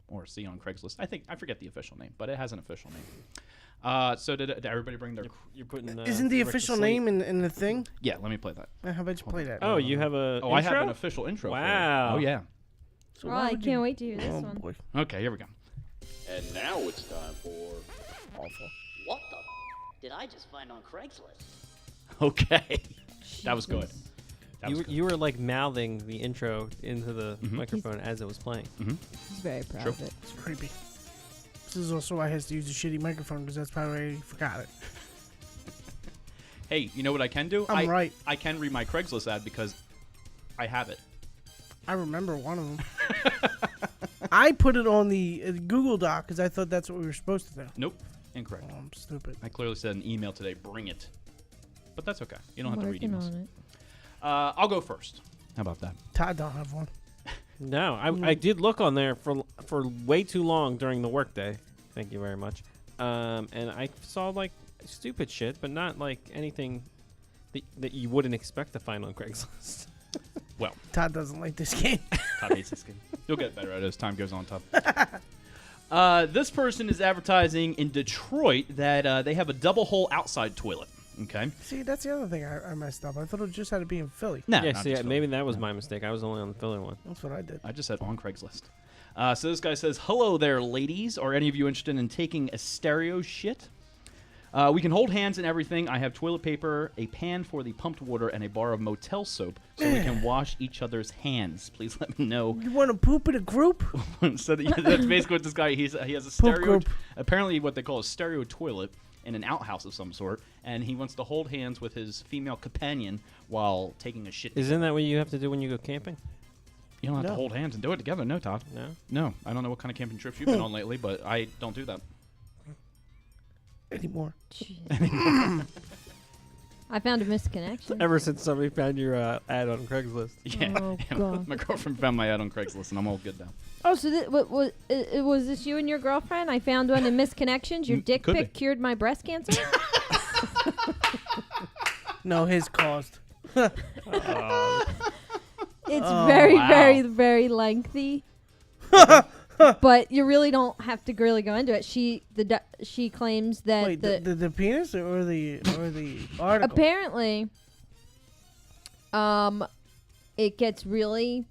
Speaker 2: or "see on Craigslist." I forget the official name, but it has an official name. So did everybody bring their?
Speaker 8: You're putting.
Speaker 6: Isn't the
Speaker 8: Rick to
Speaker 6: official
Speaker 8: sleep.
Speaker 6: name in the thing?
Speaker 2: Yeah, let me play that.
Speaker 6: How about you play that?
Speaker 8: Oh, you have a.
Speaker 2: Oh, I have an
Speaker 8: intro?
Speaker 2: official intro.
Speaker 8: Wow.
Speaker 2: For you. Oh yeah.
Speaker 6: So
Speaker 7: Oh,
Speaker 6: why
Speaker 7: I
Speaker 6: would
Speaker 7: can't
Speaker 6: you-
Speaker 7: wait to hear this
Speaker 6: Oh
Speaker 7: one.
Speaker 6: boy.
Speaker 2: Okay, here we go.
Speaker 9: And now it's time for
Speaker 6: Awful.
Speaker 9: What the did I just find on Craigslist?
Speaker 2: Okay, that was good.
Speaker 7: Jesus.
Speaker 2: That was good.
Speaker 8: You were like mouthing the intro into the microphone as it was playing.
Speaker 7: He's very proud
Speaker 2: Sure.
Speaker 7: of it.
Speaker 6: It's creepy. This is also why I has to use a shitty microphone because that's probably why I forgot it.
Speaker 2: Hey, you know what I can do?
Speaker 6: I'm right.
Speaker 2: I can read my Craigslist ad because I have it.
Speaker 6: I remember one of them. I put it on the Google Doc because I thought that's what we were supposed to do.
Speaker 2: Nope, incorrect.
Speaker 6: Oh, I'm stupid.
Speaker 2: I clearly said an email today. Bring it, but that's okay. You don't have to read
Speaker 7: Working
Speaker 2: emails.
Speaker 7: on it.
Speaker 2: I'll go first. How about that?
Speaker 6: Todd don't have one.
Speaker 8: No, I did look on there for way too long during the workday. Thank you very much. And I saw like stupid shit, but not like anything that you wouldn't expect to find on Craigslist.
Speaker 2: Well,
Speaker 6: Todd doesn't like this game.
Speaker 2: Todd hates this game. You'll get better at it as time goes on, Todd. This person is advertising in Detroit that they have a double hole outside toilet. Okay.
Speaker 6: See, that's the other thing I messed up. I thought it just had to be in Philly.
Speaker 2: No,
Speaker 8: yeah,
Speaker 2: not
Speaker 8: see,
Speaker 2: just
Speaker 8: maybe
Speaker 2: Philly.
Speaker 8: that was my mistake. I was only on the filler one.
Speaker 6: That's what I did.
Speaker 2: I just said on Craigslist. So this guy says, "Hello there, ladies. Are any of you interested in taking a stereo shit? We can hold hands and everything. I have toilet paper, a pan for the pumped water, and a bar of motel soap so we can wash each other's hands. Please let me know."
Speaker 6: You want to poop in a group?
Speaker 2: So that's basically what this guy, he has a
Speaker 6: Poop
Speaker 2: stereo,
Speaker 6: group.
Speaker 2: apparently what they call a stereo toilet in an outhouse of some sort, and he wants to hold hands with his female companion while taking a shit.
Speaker 8: Isn't that what you have to do when you go camping?
Speaker 2: You don't have
Speaker 6: No.
Speaker 2: to hold hands and do it together, no, Todd.
Speaker 8: No.
Speaker 2: No, I don't know what kind of camping trips you've been on lately, but I don't do that.
Speaker 6: Anymore.
Speaker 7: I found a misconnection.
Speaker 8: Ever since somebody found your ad on Craigslist.
Speaker 2: Yeah.
Speaker 7: Oh, God.
Speaker 2: My girlfriend found my ad on Craigslist, and I'm all good now.
Speaker 7: Oh, so was this you and your girlfriend? I found one in misconnections. Your dick
Speaker 2: could
Speaker 7: pic
Speaker 2: be.
Speaker 7: cured my breast cancer?
Speaker 6: No, his caused.
Speaker 7: It's
Speaker 6: Oh,
Speaker 7: very,
Speaker 2: wow.
Speaker 7: very, very lengthy. But you really don't have to really go into it. She claims that
Speaker 6: Wait, the penis or the article?
Speaker 7: apparently it gets really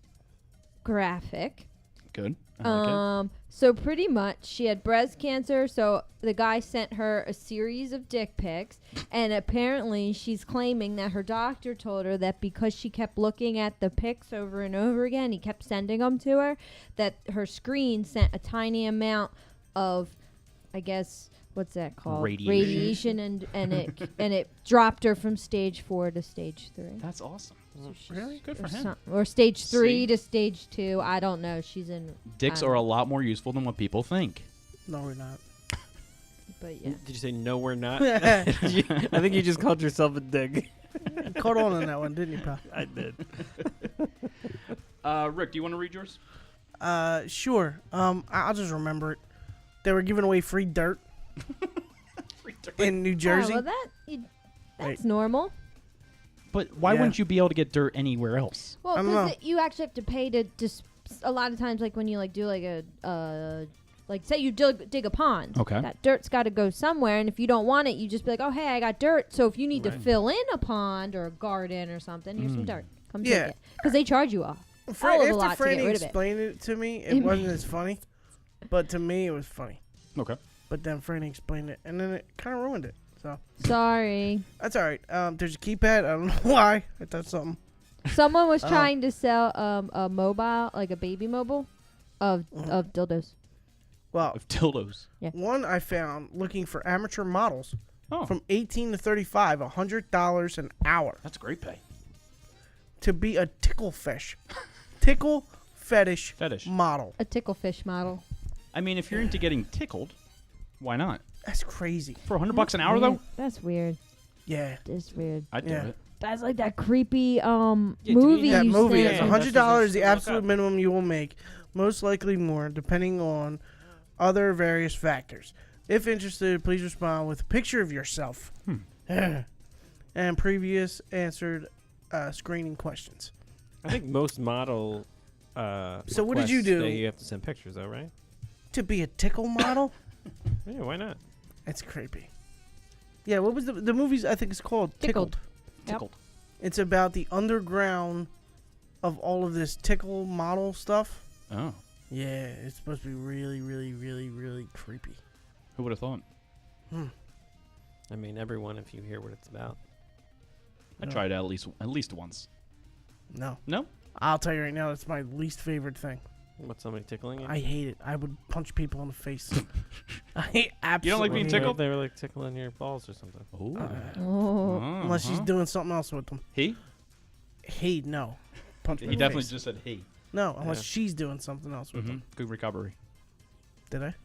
Speaker 7: graphic.
Speaker 2: Good. I like it.
Speaker 7: So pretty much she had breast cancer, so the guy sent her a series of dick pics, and apparently she's claiming that her doctor told her that because she kept looking at the pics over and over again, he kept sending them to her, that her screen sent a tiny amount of, I guess, what's that called?
Speaker 2: Radiation.
Speaker 7: and it dropped her from stage 4 to stage 3.
Speaker 2: That's awesome.
Speaker 6: Really?
Speaker 2: Good for him.
Speaker 7: Or stage 3
Speaker 2: See?
Speaker 7: to stage 2. I don't know. She's in.
Speaker 2: Dicks are a lot more useful than what people think.
Speaker 6: No, we're not.
Speaker 7: But yeah.
Speaker 8: Did you say no, we're not? I think you just called yourself a dick.
Speaker 6: Caught on that one, didn't you, pal?
Speaker 8: I did.
Speaker 2: Rick, do you want to read yours?
Speaker 6: Sure. I'll just remember it. They were giving away free dirt in New Jersey.
Speaker 7: Oh, well, that's
Speaker 6: Wait.
Speaker 7: normal.
Speaker 2: But why
Speaker 6: Yeah.
Speaker 2: wouldn't you be able to get dirt anywhere else?
Speaker 7: Well,
Speaker 6: I don't know.
Speaker 7: because you actually have to pay to a lot of times, like when you like do like a like say you dig a pond.
Speaker 2: Okay.
Speaker 7: That dirt's got to go somewhere, and if you don't want it, you just be like, oh hey, I got dirt. So if you need to fill in a pond or a garden or something, here's some dirt. Come
Speaker 6: Yeah.
Speaker 7: take it. Because they charge you a
Speaker 6: Fra-
Speaker 7: hell of a
Speaker 6: after
Speaker 7: lot to get
Speaker 6: Franny
Speaker 7: rid of it.
Speaker 6: explained it to me, it wasn't as funny. But to me, it was funny.
Speaker 2: Okay.
Speaker 6: But then Franny explained it, and then it kind of ruined it. So
Speaker 7: Sorry.
Speaker 6: that's all right. There's a keypad. I don't know why. I thought something.
Speaker 7: Someone was trying to sell a mobile, like a baby mobile, of dildos.
Speaker 6: Well,
Speaker 2: Of dildos.
Speaker 6: one I found looking for amateur models
Speaker 2: Oh,
Speaker 6: from 18 to 35, $100 an hour
Speaker 2: that's great pay.
Speaker 6: to be a tickle fetish
Speaker 2: Fetish.
Speaker 6: model.
Speaker 7: A tickle fish model.
Speaker 2: I mean, if you're into getting tickled, why not?
Speaker 6: That's crazy.
Speaker 2: For $100 an hour, though,
Speaker 7: That's weird.
Speaker 6: Yeah.
Speaker 7: That's weird.
Speaker 2: I'd
Speaker 6: Yeah.
Speaker 2: do it.
Speaker 7: That's like that creepy
Speaker 8: you
Speaker 7: movie.
Speaker 8: need
Speaker 6: That
Speaker 7: you
Speaker 6: movie
Speaker 7: sent
Speaker 6: is
Speaker 7: me.
Speaker 6: $100 the
Speaker 8: Look
Speaker 6: absolute
Speaker 8: up.
Speaker 6: minimum you will make, most likely more, depending on other various factors. If interested, please respond with a picture of yourself and previous answered screening questions.
Speaker 8: I think most model.
Speaker 6: So what did you
Speaker 8: requests
Speaker 6: do?
Speaker 8: say you have to send pictures, though, right?
Speaker 6: To be a tickle model?
Speaker 8: Yeah, why not?
Speaker 6: That's creepy. Yeah, what was the movie's? I think it's called Tickled.
Speaker 7: Yep.
Speaker 2: Tickled.
Speaker 6: It's about the underground of all of this tickle model stuff.
Speaker 2: Oh,
Speaker 6: Yeah, it's supposed to be really, really, really, really creepy.
Speaker 2: who would have thought?
Speaker 8: I mean, everyone, if you hear what it's about.
Speaker 2: I
Speaker 6: No.
Speaker 2: tried it at least once.
Speaker 6: No.
Speaker 2: No?
Speaker 6: I'll tell you right now, it's my least favorite thing.
Speaker 8: What, somebody tickling you?
Speaker 6: I hate it. I would punch people in the face. I absolutely
Speaker 2: You don't like being
Speaker 6: hate
Speaker 2: tickled?
Speaker 8: They were like tickling your balls or something.
Speaker 2: Ooh.
Speaker 7: Oh.
Speaker 6: it. Unless she's doing something else with them.
Speaker 2: He?
Speaker 6: He, no. Punch me
Speaker 2: He
Speaker 6: in the
Speaker 2: definitely
Speaker 6: face.
Speaker 2: just said he.
Speaker 6: No, unless
Speaker 8: Yeah.
Speaker 6: she's doing something else with them.
Speaker 2: Good recovery.
Speaker 6: Did I?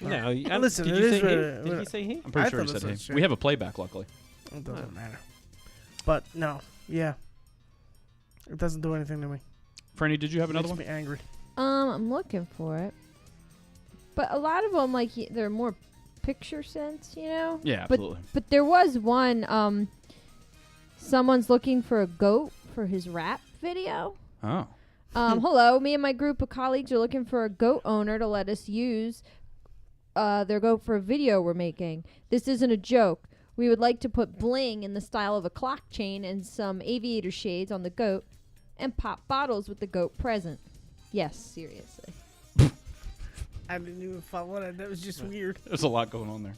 Speaker 8: No,
Speaker 6: Listen,
Speaker 8: did
Speaker 6: it
Speaker 8: you
Speaker 6: is
Speaker 8: say he?
Speaker 6: what-
Speaker 8: Did he say he?
Speaker 2: I'm pretty
Speaker 6: I
Speaker 2: sure he
Speaker 6: thought
Speaker 2: said
Speaker 6: it
Speaker 2: he.
Speaker 6: said
Speaker 2: We have a playback, luckily.
Speaker 6: It doesn't matter. But no, yeah. It doesn't do anything to me.
Speaker 2: Franny, did you have another
Speaker 6: Makes
Speaker 2: one?
Speaker 6: me angry.
Speaker 7: I'm looking for it. But a lot of them, like, they're more picture sense, you know?
Speaker 2: Yeah,
Speaker 7: But-
Speaker 2: absolutely.
Speaker 7: But there was one, someone's looking for a goat for his rap video.
Speaker 2: Oh.
Speaker 7: Hello, me and my group of colleagues are looking for a goat owner to let us use their goat for a video we're making. This isn't a joke. We would like to put bling in the style of a clock chain and some aviator shades on the goat and pop bottles with the goat present. Yes, seriously.
Speaker 6: I didn't even follow that. That was just weird.
Speaker 2: There's a lot going on there.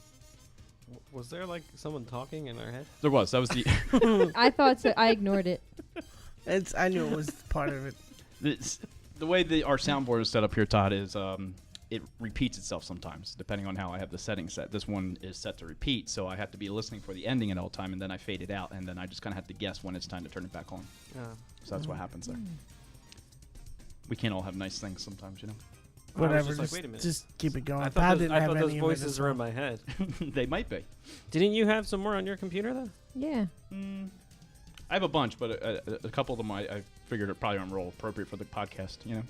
Speaker 8: Was there like someone talking in our head?
Speaker 2: There was. That was the
Speaker 7: I thought so. I ignored it.
Speaker 6: I knew it was part of it.
Speaker 2: the way our soundboard is set up here, Todd, is it repeats itself sometimes, depending on how I have the settings set. This one is set to repeat, so I have to be listening for the ending at all time, and then I fade it out, and then I just kind of have to guess when it's time to turn it back on.
Speaker 8: Yeah.
Speaker 2: So that's what happens there. We can't all have nice things sometimes, you know?
Speaker 6: Whatever.
Speaker 8: just like, wait a minute.
Speaker 6: Just keep it going.
Speaker 8: I
Speaker 6: Todd
Speaker 8: thought those,
Speaker 6: didn't
Speaker 8: I
Speaker 6: have
Speaker 8: thought
Speaker 6: any
Speaker 8: those
Speaker 6: of it
Speaker 8: voices
Speaker 6: this
Speaker 8: were in
Speaker 6: time.
Speaker 8: my head.
Speaker 2: They might be.
Speaker 8: Didn't you have some more on your computer though?
Speaker 7: Yeah.
Speaker 2: I have a bunch, but a couple of them I figured it probably aren't real appropriate for the podcast. You know.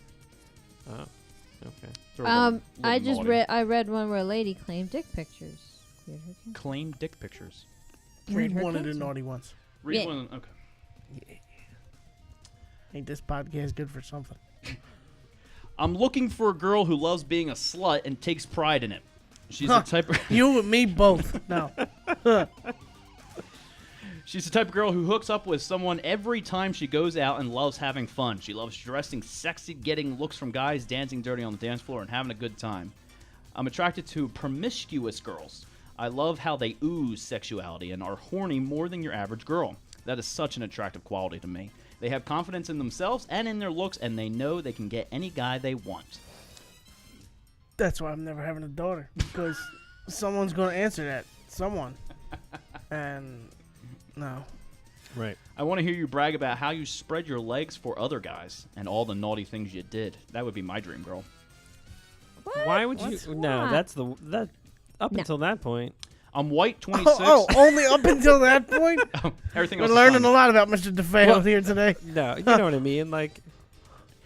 Speaker 8: Oh, okay.
Speaker 2: They're a little
Speaker 7: I just
Speaker 2: naughty.
Speaker 7: I read one where a lady claimed dick pictures. Cleared her cancer.
Speaker 2: Claim dick pictures.
Speaker 6: Read
Speaker 7: her
Speaker 6: one of the
Speaker 7: cancer.
Speaker 6: naughty ones.
Speaker 2: Read
Speaker 7: Yeah.
Speaker 2: one. Okay.
Speaker 6: Ain't this podcast good for something?
Speaker 2: I'm looking for a girl who loves being a slut and takes pride in it. She's the type.
Speaker 6: You and me both. No.
Speaker 2: She's the type of girl who hooks up with someone every time she goes out and loves having fun. She loves dressing sexy, getting looks from guys, dancing dirty on the dance floor, and having a good time. I'm attracted to promiscuous girls. I love how they ooze sexuality and are horny more than your average girl. That is such an attractive quality to me. They have confidence in themselves and in their looks, and they know they can get any guy they want.
Speaker 6: That's why I'm never having a daughter, because someone's going to answer that. Someone. And no.
Speaker 8: Right.
Speaker 2: I want to hear you brag about how you spread your legs for other guys and all the naughty things you did. That would be my dream girl.
Speaker 8: Why would you?
Speaker 7: What's
Speaker 8: No,
Speaker 7: that?
Speaker 8: that's up
Speaker 7: No.
Speaker 8: until that point.
Speaker 2: I'm white, 26.
Speaker 6: Only up until that point?
Speaker 2: Everything
Speaker 6: We're
Speaker 2: else is
Speaker 6: learning
Speaker 2: fine.
Speaker 6: a lot about Mr. DeFeo here today.
Speaker 8: No, you know what I mean. Like,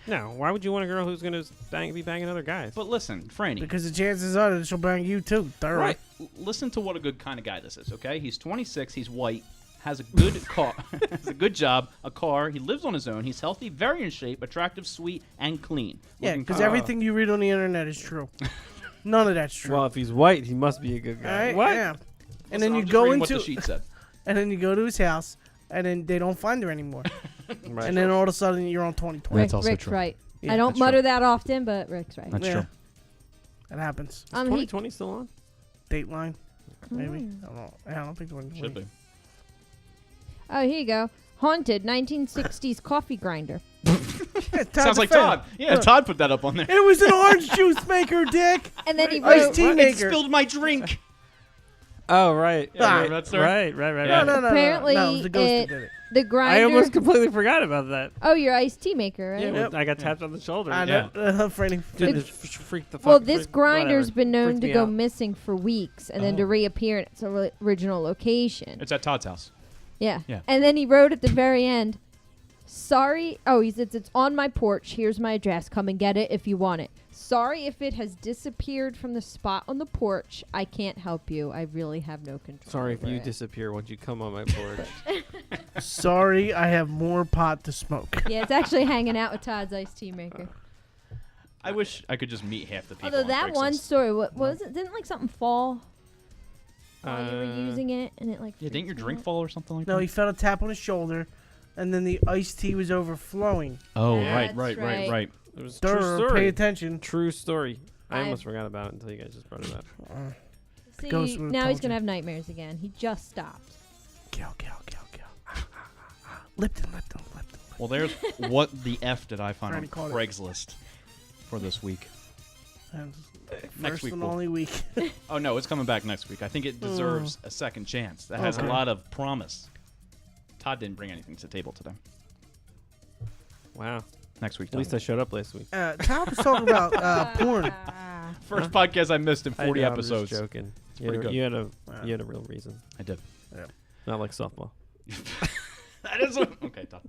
Speaker 8: no. Why would you want a girl who's gonna be banging other guys?
Speaker 2: But listen, Franny.
Speaker 6: Because the chances are that she'll bang you too. Thorough.
Speaker 2: Right. Listen to what a good kind of guy this is, okay? He's 26, he's white, has a good car, has a good job, a car, he lives on his own, he's healthy, very in shape, attractive, sweet, and clean.
Speaker 6: Yeah,
Speaker 2: Looking
Speaker 6: because
Speaker 2: for-
Speaker 6: everything you read on the internet is true. None of that's true.
Speaker 8: Well, if he's white, he must be a good
Speaker 6: All
Speaker 8: guy.
Speaker 6: right?
Speaker 8: What?
Speaker 6: Yeah. And
Speaker 2: Listen,
Speaker 6: then you
Speaker 2: I'm just
Speaker 6: go
Speaker 2: reading
Speaker 6: into
Speaker 2: what the sheet said.
Speaker 6: and then you go to his house, and then they don't find her anymore.
Speaker 8: Right.
Speaker 6: And then all of a sudden you're on 2020.
Speaker 2: That's also
Speaker 7: Rick's
Speaker 2: true.
Speaker 7: right.
Speaker 6: Yeah,
Speaker 7: I don't
Speaker 2: that's
Speaker 7: mutter
Speaker 2: true.
Speaker 7: that often, but Rick's right.
Speaker 2: That's
Speaker 6: Yeah.
Speaker 2: true.
Speaker 6: It happens.
Speaker 8: Is
Speaker 7: He-
Speaker 8: 2020 still on?
Speaker 6: Dateline, maybe. I don't know. I don't think 2020.
Speaker 2: Should be.
Speaker 7: Oh, here you go. Haunted 1960s coffee grinder.
Speaker 2: Sounds like Todd. Yeah, Todd put that up on there.
Speaker 6: It was an orange juice maker, Dick.
Speaker 7: And then he
Speaker 6: Iced
Speaker 7: wrote.
Speaker 6: tea
Speaker 2: It
Speaker 6: maker.
Speaker 2: spilled my drink.
Speaker 8: Oh, right.
Speaker 2: Yeah,
Speaker 8: right,
Speaker 2: that's her.
Speaker 8: right.
Speaker 2: Yeah.
Speaker 6: No,
Speaker 7: Apparently,
Speaker 6: no, it was the ghost that did it.
Speaker 7: The grinder.
Speaker 8: I almost completely forgot about that.
Speaker 7: Oh, your iced tea maker, right?
Speaker 8: Yeah,
Speaker 6: Yep.
Speaker 8: I got tapped on the shoulder.
Speaker 6: I
Speaker 8: yeah.
Speaker 6: know. Franny.
Speaker 8: Dude, it freaked the fuck.
Speaker 7: Well, this
Speaker 8: freak-
Speaker 7: grinder's
Speaker 8: whatever.
Speaker 7: been known
Speaker 8: Freaked
Speaker 7: to
Speaker 8: me
Speaker 7: go
Speaker 8: out.
Speaker 7: missing for weeks and then to reappear in its original location.
Speaker 2: It's at Todd's house.
Speaker 7: Yeah.
Speaker 2: Yeah.
Speaker 7: And then he wrote at the very end, sorry. Oh, he says, it's on my porch. Here's my address. Come and get it if you want it. Sorry if it has disappeared from the spot on the porch. I can't help you. I really have no control.
Speaker 8: Sorry if
Speaker 7: over
Speaker 8: you
Speaker 7: it.
Speaker 8: disappear once you come on my porch.
Speaker 6: Sorry, I have more pot to smoke.
Speaker 7: Yeah, it's actually hanging out with Todd's iced tea maker.
Speaker 2: I wish I could just meet half the people.
Speaker 7: Although
Speaker 2: on
Speaker 7: that one
Speaker 2: Craigslist.
Speaker 7: story, what was it? Didn't like something fall while you were
Speaker 8: Uh,
Speaker 7: using it, and it like.
Speaker 2: Yeah, didn't your
Speaker 7: freaked
Speaker 2: drink
Speaker 7: out?
Speaker 2: fall or something like
Speaker 6: No,
Speaker 2: that?
Speaker 6: he felt a tap on his shoulder, and then the iced tea was overflowing.
Speaker 2: Oh,
Speaker 7: That's
Speaker 2: right.
Speaker 7: right.
Speaker 8: It was a true
Speaker 6: Durr,
Speaker 8: story.
Speaker 6: pay attention.
Speaker 8: True story. I
Speaker 7: I-
Speaker 8: almost forgot about it until you guys just brought it up.
Speaker 7: See,
Speaker 6: ghost would've
Speaker 7: now he's
Speaker 6: told
Speaker 7: gonna
Speaker 6: you.
Speaker 7: have nightmares again. He just stopped.
Speaker 6: Kill. Lipton.
Speaker 2: Well, there's what the F did I find
Speaker 6: Trying
Speaker 2: on
Speaker 6: to call it.
Speaker 2: Craigslist for this week.
Speaker 6: And
Speaker 2: Next
Speaker 6: first
Speaker 2: week
Speaker 6: and
Speaker 2: we'll-
Speaker 6: only week.
Speaker 2: Oh, no, it's coming back next week. I think it deserves a second chance. That has a
Speaker 6: Okay.
Speaker 2: lot of promise. Todd didn't bring anything to the table today.
Speaker 8: Wow.
Speaker 2: Next week,
Speaker 8: At least I showed up last week.
Speaker 6: Todd was talking about porn.
Speaker 2: First podcast I missed in 40
Speaker 8: I know,
Speaker 2: episodes.
Speaker 8: I'm just joking.
Speaker 2: pretty good.
Speaker 8: You had a real reason.
Speaker 2: I did.
Speaker 8: Not like softball.
Speaker 2: That is a... Okay, Todd.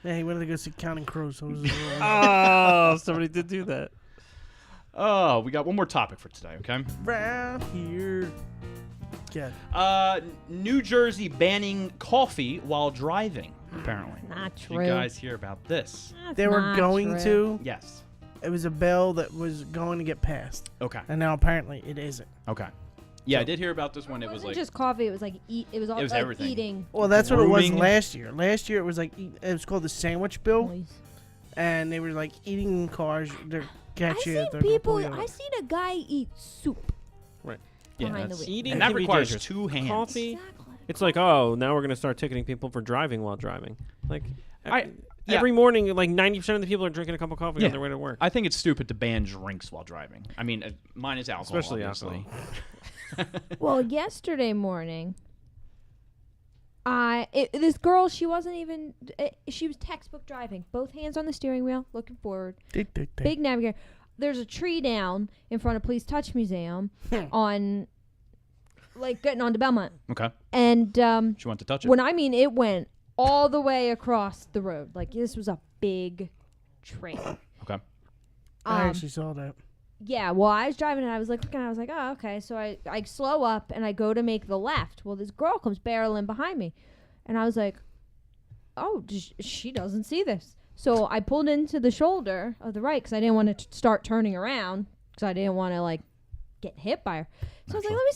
Speaker 6: Yeah, he wanted to go see Counting Crows. So it was a little-
Speaker 8: Oh, somebody did do that.
Speaker 2: Oh, we got one more topic for today, okay?
Speaker 6: Round here. Yeah.
Speaker 2: New Jersey banning coffee while driving, apparently.
Speaker 7: Not
Speaker 2: Did
Speaker 7: true.
Speaker 2: you guys hear about this?
Speaker 7: That's
Speaker 6: They were
Speaker 7: not
Speaker 6: going
Speaker 7: true.
Speaker 6: to.
Speaker 2: Yes.
Speaker 6: It was a bill that was going to get passed,
Speaker 2: Okay.
Speaker 6: and now apparently it isn't.
Speaker 2: Okay. Yeah, I did hear about this one. It was
Speaker 7: wasn't
Speaker 2: like...
Speaker 7: just coffee. It was like it was all
Speaker 2: It was
Speaker 7: like
Speaker 2: everything.
Speaker 7: eating.
Speaker 6: Well, that's what it was
Speaker 2: Grooming.
Speaker 6: last year. Last year it was like it was called the sandwich bill,
Speaker 7: noise.
Speaker 6: and they were like eating in cars. They're
Speaker 7: I
Speaker 6: catch you.
Speaker 7: seen
Speaker 6: they're gonna
Speaker 7: people.
Speaker 6: pull you over.
Speaker 7: I seen a guy eat soup
Speaker 8: Right.
Speaker 2: Yeah,
Speaker 7: behind the
Speaker 2: that's-
Speaker 7: wheel.
Speaker 8: Eating
Speaker 2: And that
Speaker 8: can be
Speaker 2: requires
Speaker 8: dangerous.
Speaker 2: 2 hands.
Speaker 8: Coffee.
Speaker 7: Exactly.
Speaker 8: It's like, oh, now we're gonna start ticketing people for driving while driving. Like,
Speaker 2: Yeah.
Speaker 8: every morning, like 90% of the people are drinking a cup of coffee
Speaker 2: Yeah.
Speaker 8: on their way to work.
Speaker 2: I think it's stupid to ban drinks while driving. I mean, mine is alcohol,
Speaker 8: Especially
Speaker 2: obviously.
Speaker 7: Well, yesterday morning, this girl, she wasn't even. She was textbook driving, both hands on the steering wheel, looking forward,
Speaker 6: Tick, tick, tick.
Speaker 7: big navigator. there's a tree down in front of Please Touch Museum on, like, getting onto Belmont.
Speaker 2: Okay.
Speaker 7: And
Speaker 2: She went to touch it.
Speaker 7: when I mean it went all the way across the road. Like, this was a big tree.
Speaker 2: Okay.
Speaker 6: I actually saw that.
Speaker 7: Yeah, well, I was driving and I was like, looking, I was like, oh, okay. So I slow up and I go to make the left. Well, this girl comes barreling behind me. And I was like, oh, she doesn't see this. So I pulled into the shoulder of the right because I didn't want to start turning around because I didn't want to, like, get hit by her. So I was like, let me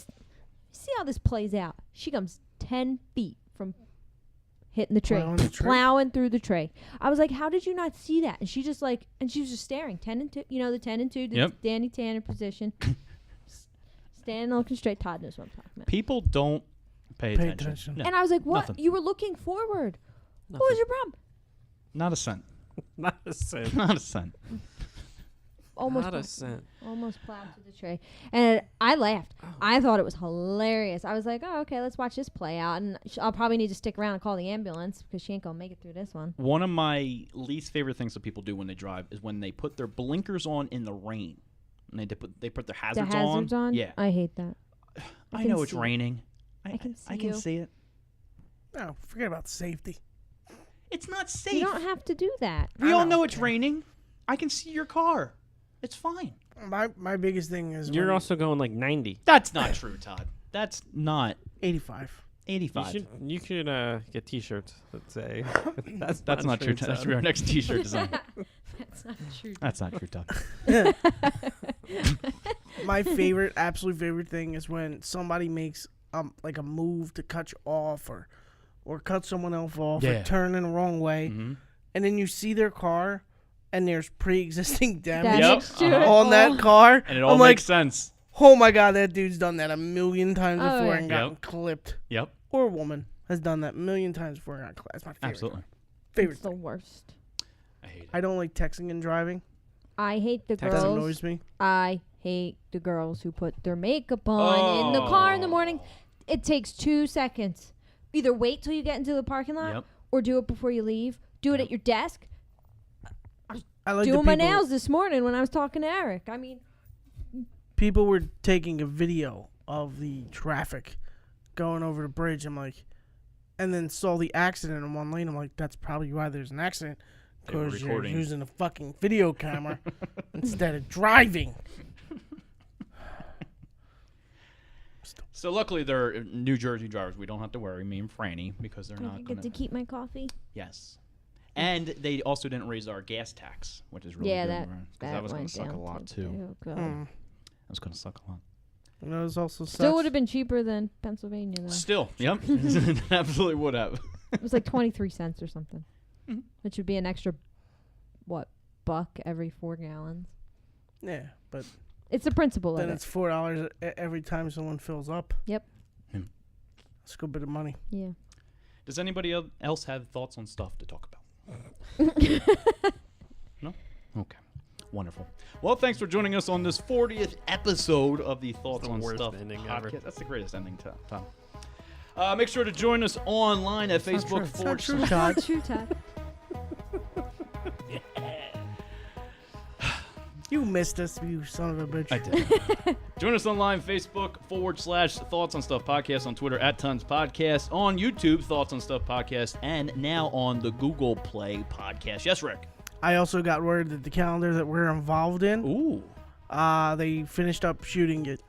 Speaker 7: see how this plays out. She comes 10 feet from hitting the tree, plowing through the tray. I was like, how did you not see that? And she just like, and she was just staring, 10 and 2, you know, the 10 and 2, the Danny Tanner position. Standing looking straight. Todd knows what I'm talking about.
Speaker 2: People don't pay attention.
Speaker 7: No. And I was like, what?
Speaker 2: Nothing.
Speaker 7: You were looking forward. What was your problem?
Speaker 2: Not a cent.
Speaker 8: Not a cent.
Speaker 2: Not a cent.
Speaker 7: Almost
Speaker 8: Not a cent.
Speaker 7: Almost plowed through the tray. And I laughed. I thought it was hilarious. I was like, oh, okay, let's watch this play out. And I'll probably need to stick around and call the ambulance because she ain't going to make it through this one.
Speaker 2: One of my least favorite things that people do when they drive is when they put their blinkers on in the rain. And they put their hazards
Speaker 7: on?
Speaker 2: Yeah.
Speaker 7: I hate that.
Speaker 2: I know it's raining.
Speaker 7: I can see
Speaker 2: I can see it.
Speaker 6: No, forget about safety.
Speaker 2: It's not safe.
Speaker 7: You don't have to do that.
Speaker 2: We all know it's raining. I can see your car. It's fine.
Speaker 6: My biggest thing is
Speaker 8: You're also going like 90.
Speaker 2: That's not true, Todd. That's not
Speaker 6: 85.
Speaker 2: 85.
Speaker 8: You should get T-shirts that say
Speaker 2: That's not true. That's our next T-shirt design.
Speaker 7: That's not true.
Speaker 2: That's not true, Todd.
Speaker 6: My absolute favorite thing is when somebody makes like a move to cut you off or cut someone else off or turn in the wrong way, and then you see their car and there's pre-existing damage on that car,
Speaker 2: and it all makes sense.
Speaker 6: Oh my god, that dude's done that a million times before and gotten clipped.
Speaker 2: Yep.
Speaker 6: Or a woman has done that a million times before and got clipped. That's my favorite.
Speaker 2: Absolutely.
Speaker 6: Favorite.
Speaker 7: It's the worst.
Speaker 2: I hate it.
Speaker 6: I don't like texting and driving.
Speaker 7: I hate the
Speaker 6: That
Speaker 7: girls.
Speaker 6: annoys me.
Speaker 7: I hate the girls who put their makeup on in the car in the morning. It takes 2 seconds. Either wait till you get into the parking lot or do it before you leave. Do it at your desk.
Speaker 6: I like
Speaker 7: doing my nails this morning when I was talking to Eric. I mean,
Speaker 6: people were taking a video of the traffic going over the bridge. I'm like, and then saw the accident in one lane. I'm like, that's probably why there's an accident. Because you're using a fucking video camera instead of driving.
Speaker 2: So luckily they're New Jersey drivers. We don't have to worry, me and Franny, because they're not
Speaker 7: I
Speaker 2: going
Speaker 7: get to keep my coffee.
Speaker 2: Yes. And they also didn't raise our gas tax, which is really good.
Speaker 7: That
Speaker 2: that was going to suck a lot, too.
Speaker 7: Oh, God.
Speaker 2: That was going to suck a lot.
Speaker 6: And it was also
Speaker 7: Still would have been cheaper than Pennsylvania, though.
Speaker 2: Still, yep. Absolutely would have.
Speaker 7: It was like 23 cents or something. Which would be an extra, buck every 4 gallons.
Speaker 6: Yeah, but
Speaker 7: it's the principle
Speaker 6: then
Speaker 7: of it.
Speaker 6: it's $4 every time someone fills up.
Speaker 7: Yep.
Speaker 6: That's a good bit of money.
Speaker 7: Yeah.
Speaker 2: Does anybody else have thoughts on stuff to talk about? No? Okay. Wonderful. Well, thanks for joining us on this 40th episode of the Thoughts on Stuff podcast.
Speaker 8: Ever.
Speaker 2: That's the greatest ending, Tom. Make sure to join us online at Facebook
Speaker 6: Not true, Todd.
Speaker 7: Not true, Todd.
Speaker 6: You missed us, you son of a bitch.
Speaker 2: I did. Join us online, Facebook /Thoughts on Stuff Podcast, on Twitter @Tons Podcast, on YouTube, Thoughts on Stuff Podcast, and now on the Google Play Podcast. Yes, Rick?
Speaker 6: I also got word that the calendar that we're involved in, they finished up shooting it.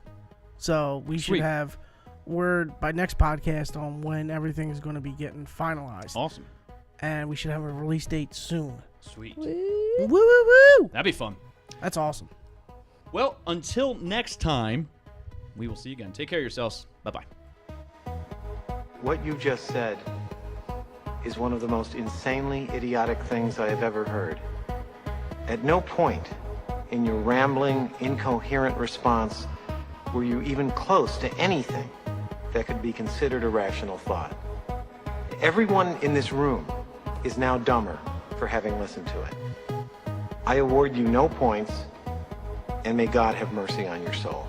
Speaker 6: So we should have word by next podcast on when everything is going to be getting finalized.
Speaker 2: Awesome.
Speaker 6: And we should have a release date soon.
Speaker 2: Sweet.
Speaker 6: Woo, woo, woo.
Speaker 2: That'd be fun.
Speaker 6: That's awesome.
Speaker 2: Well, until next time, we will see you again. Take care of yourselves. Bye-bye.
Speaker 10: What you just said is one of the most insanely idiotic things I have ever heard. At no point in your rambling, incoherent response were you even close to anything that could be considered a rational thought. Everyone in this room is now dumber for having listened to it. I award you no points, and may God have mercy on your soul.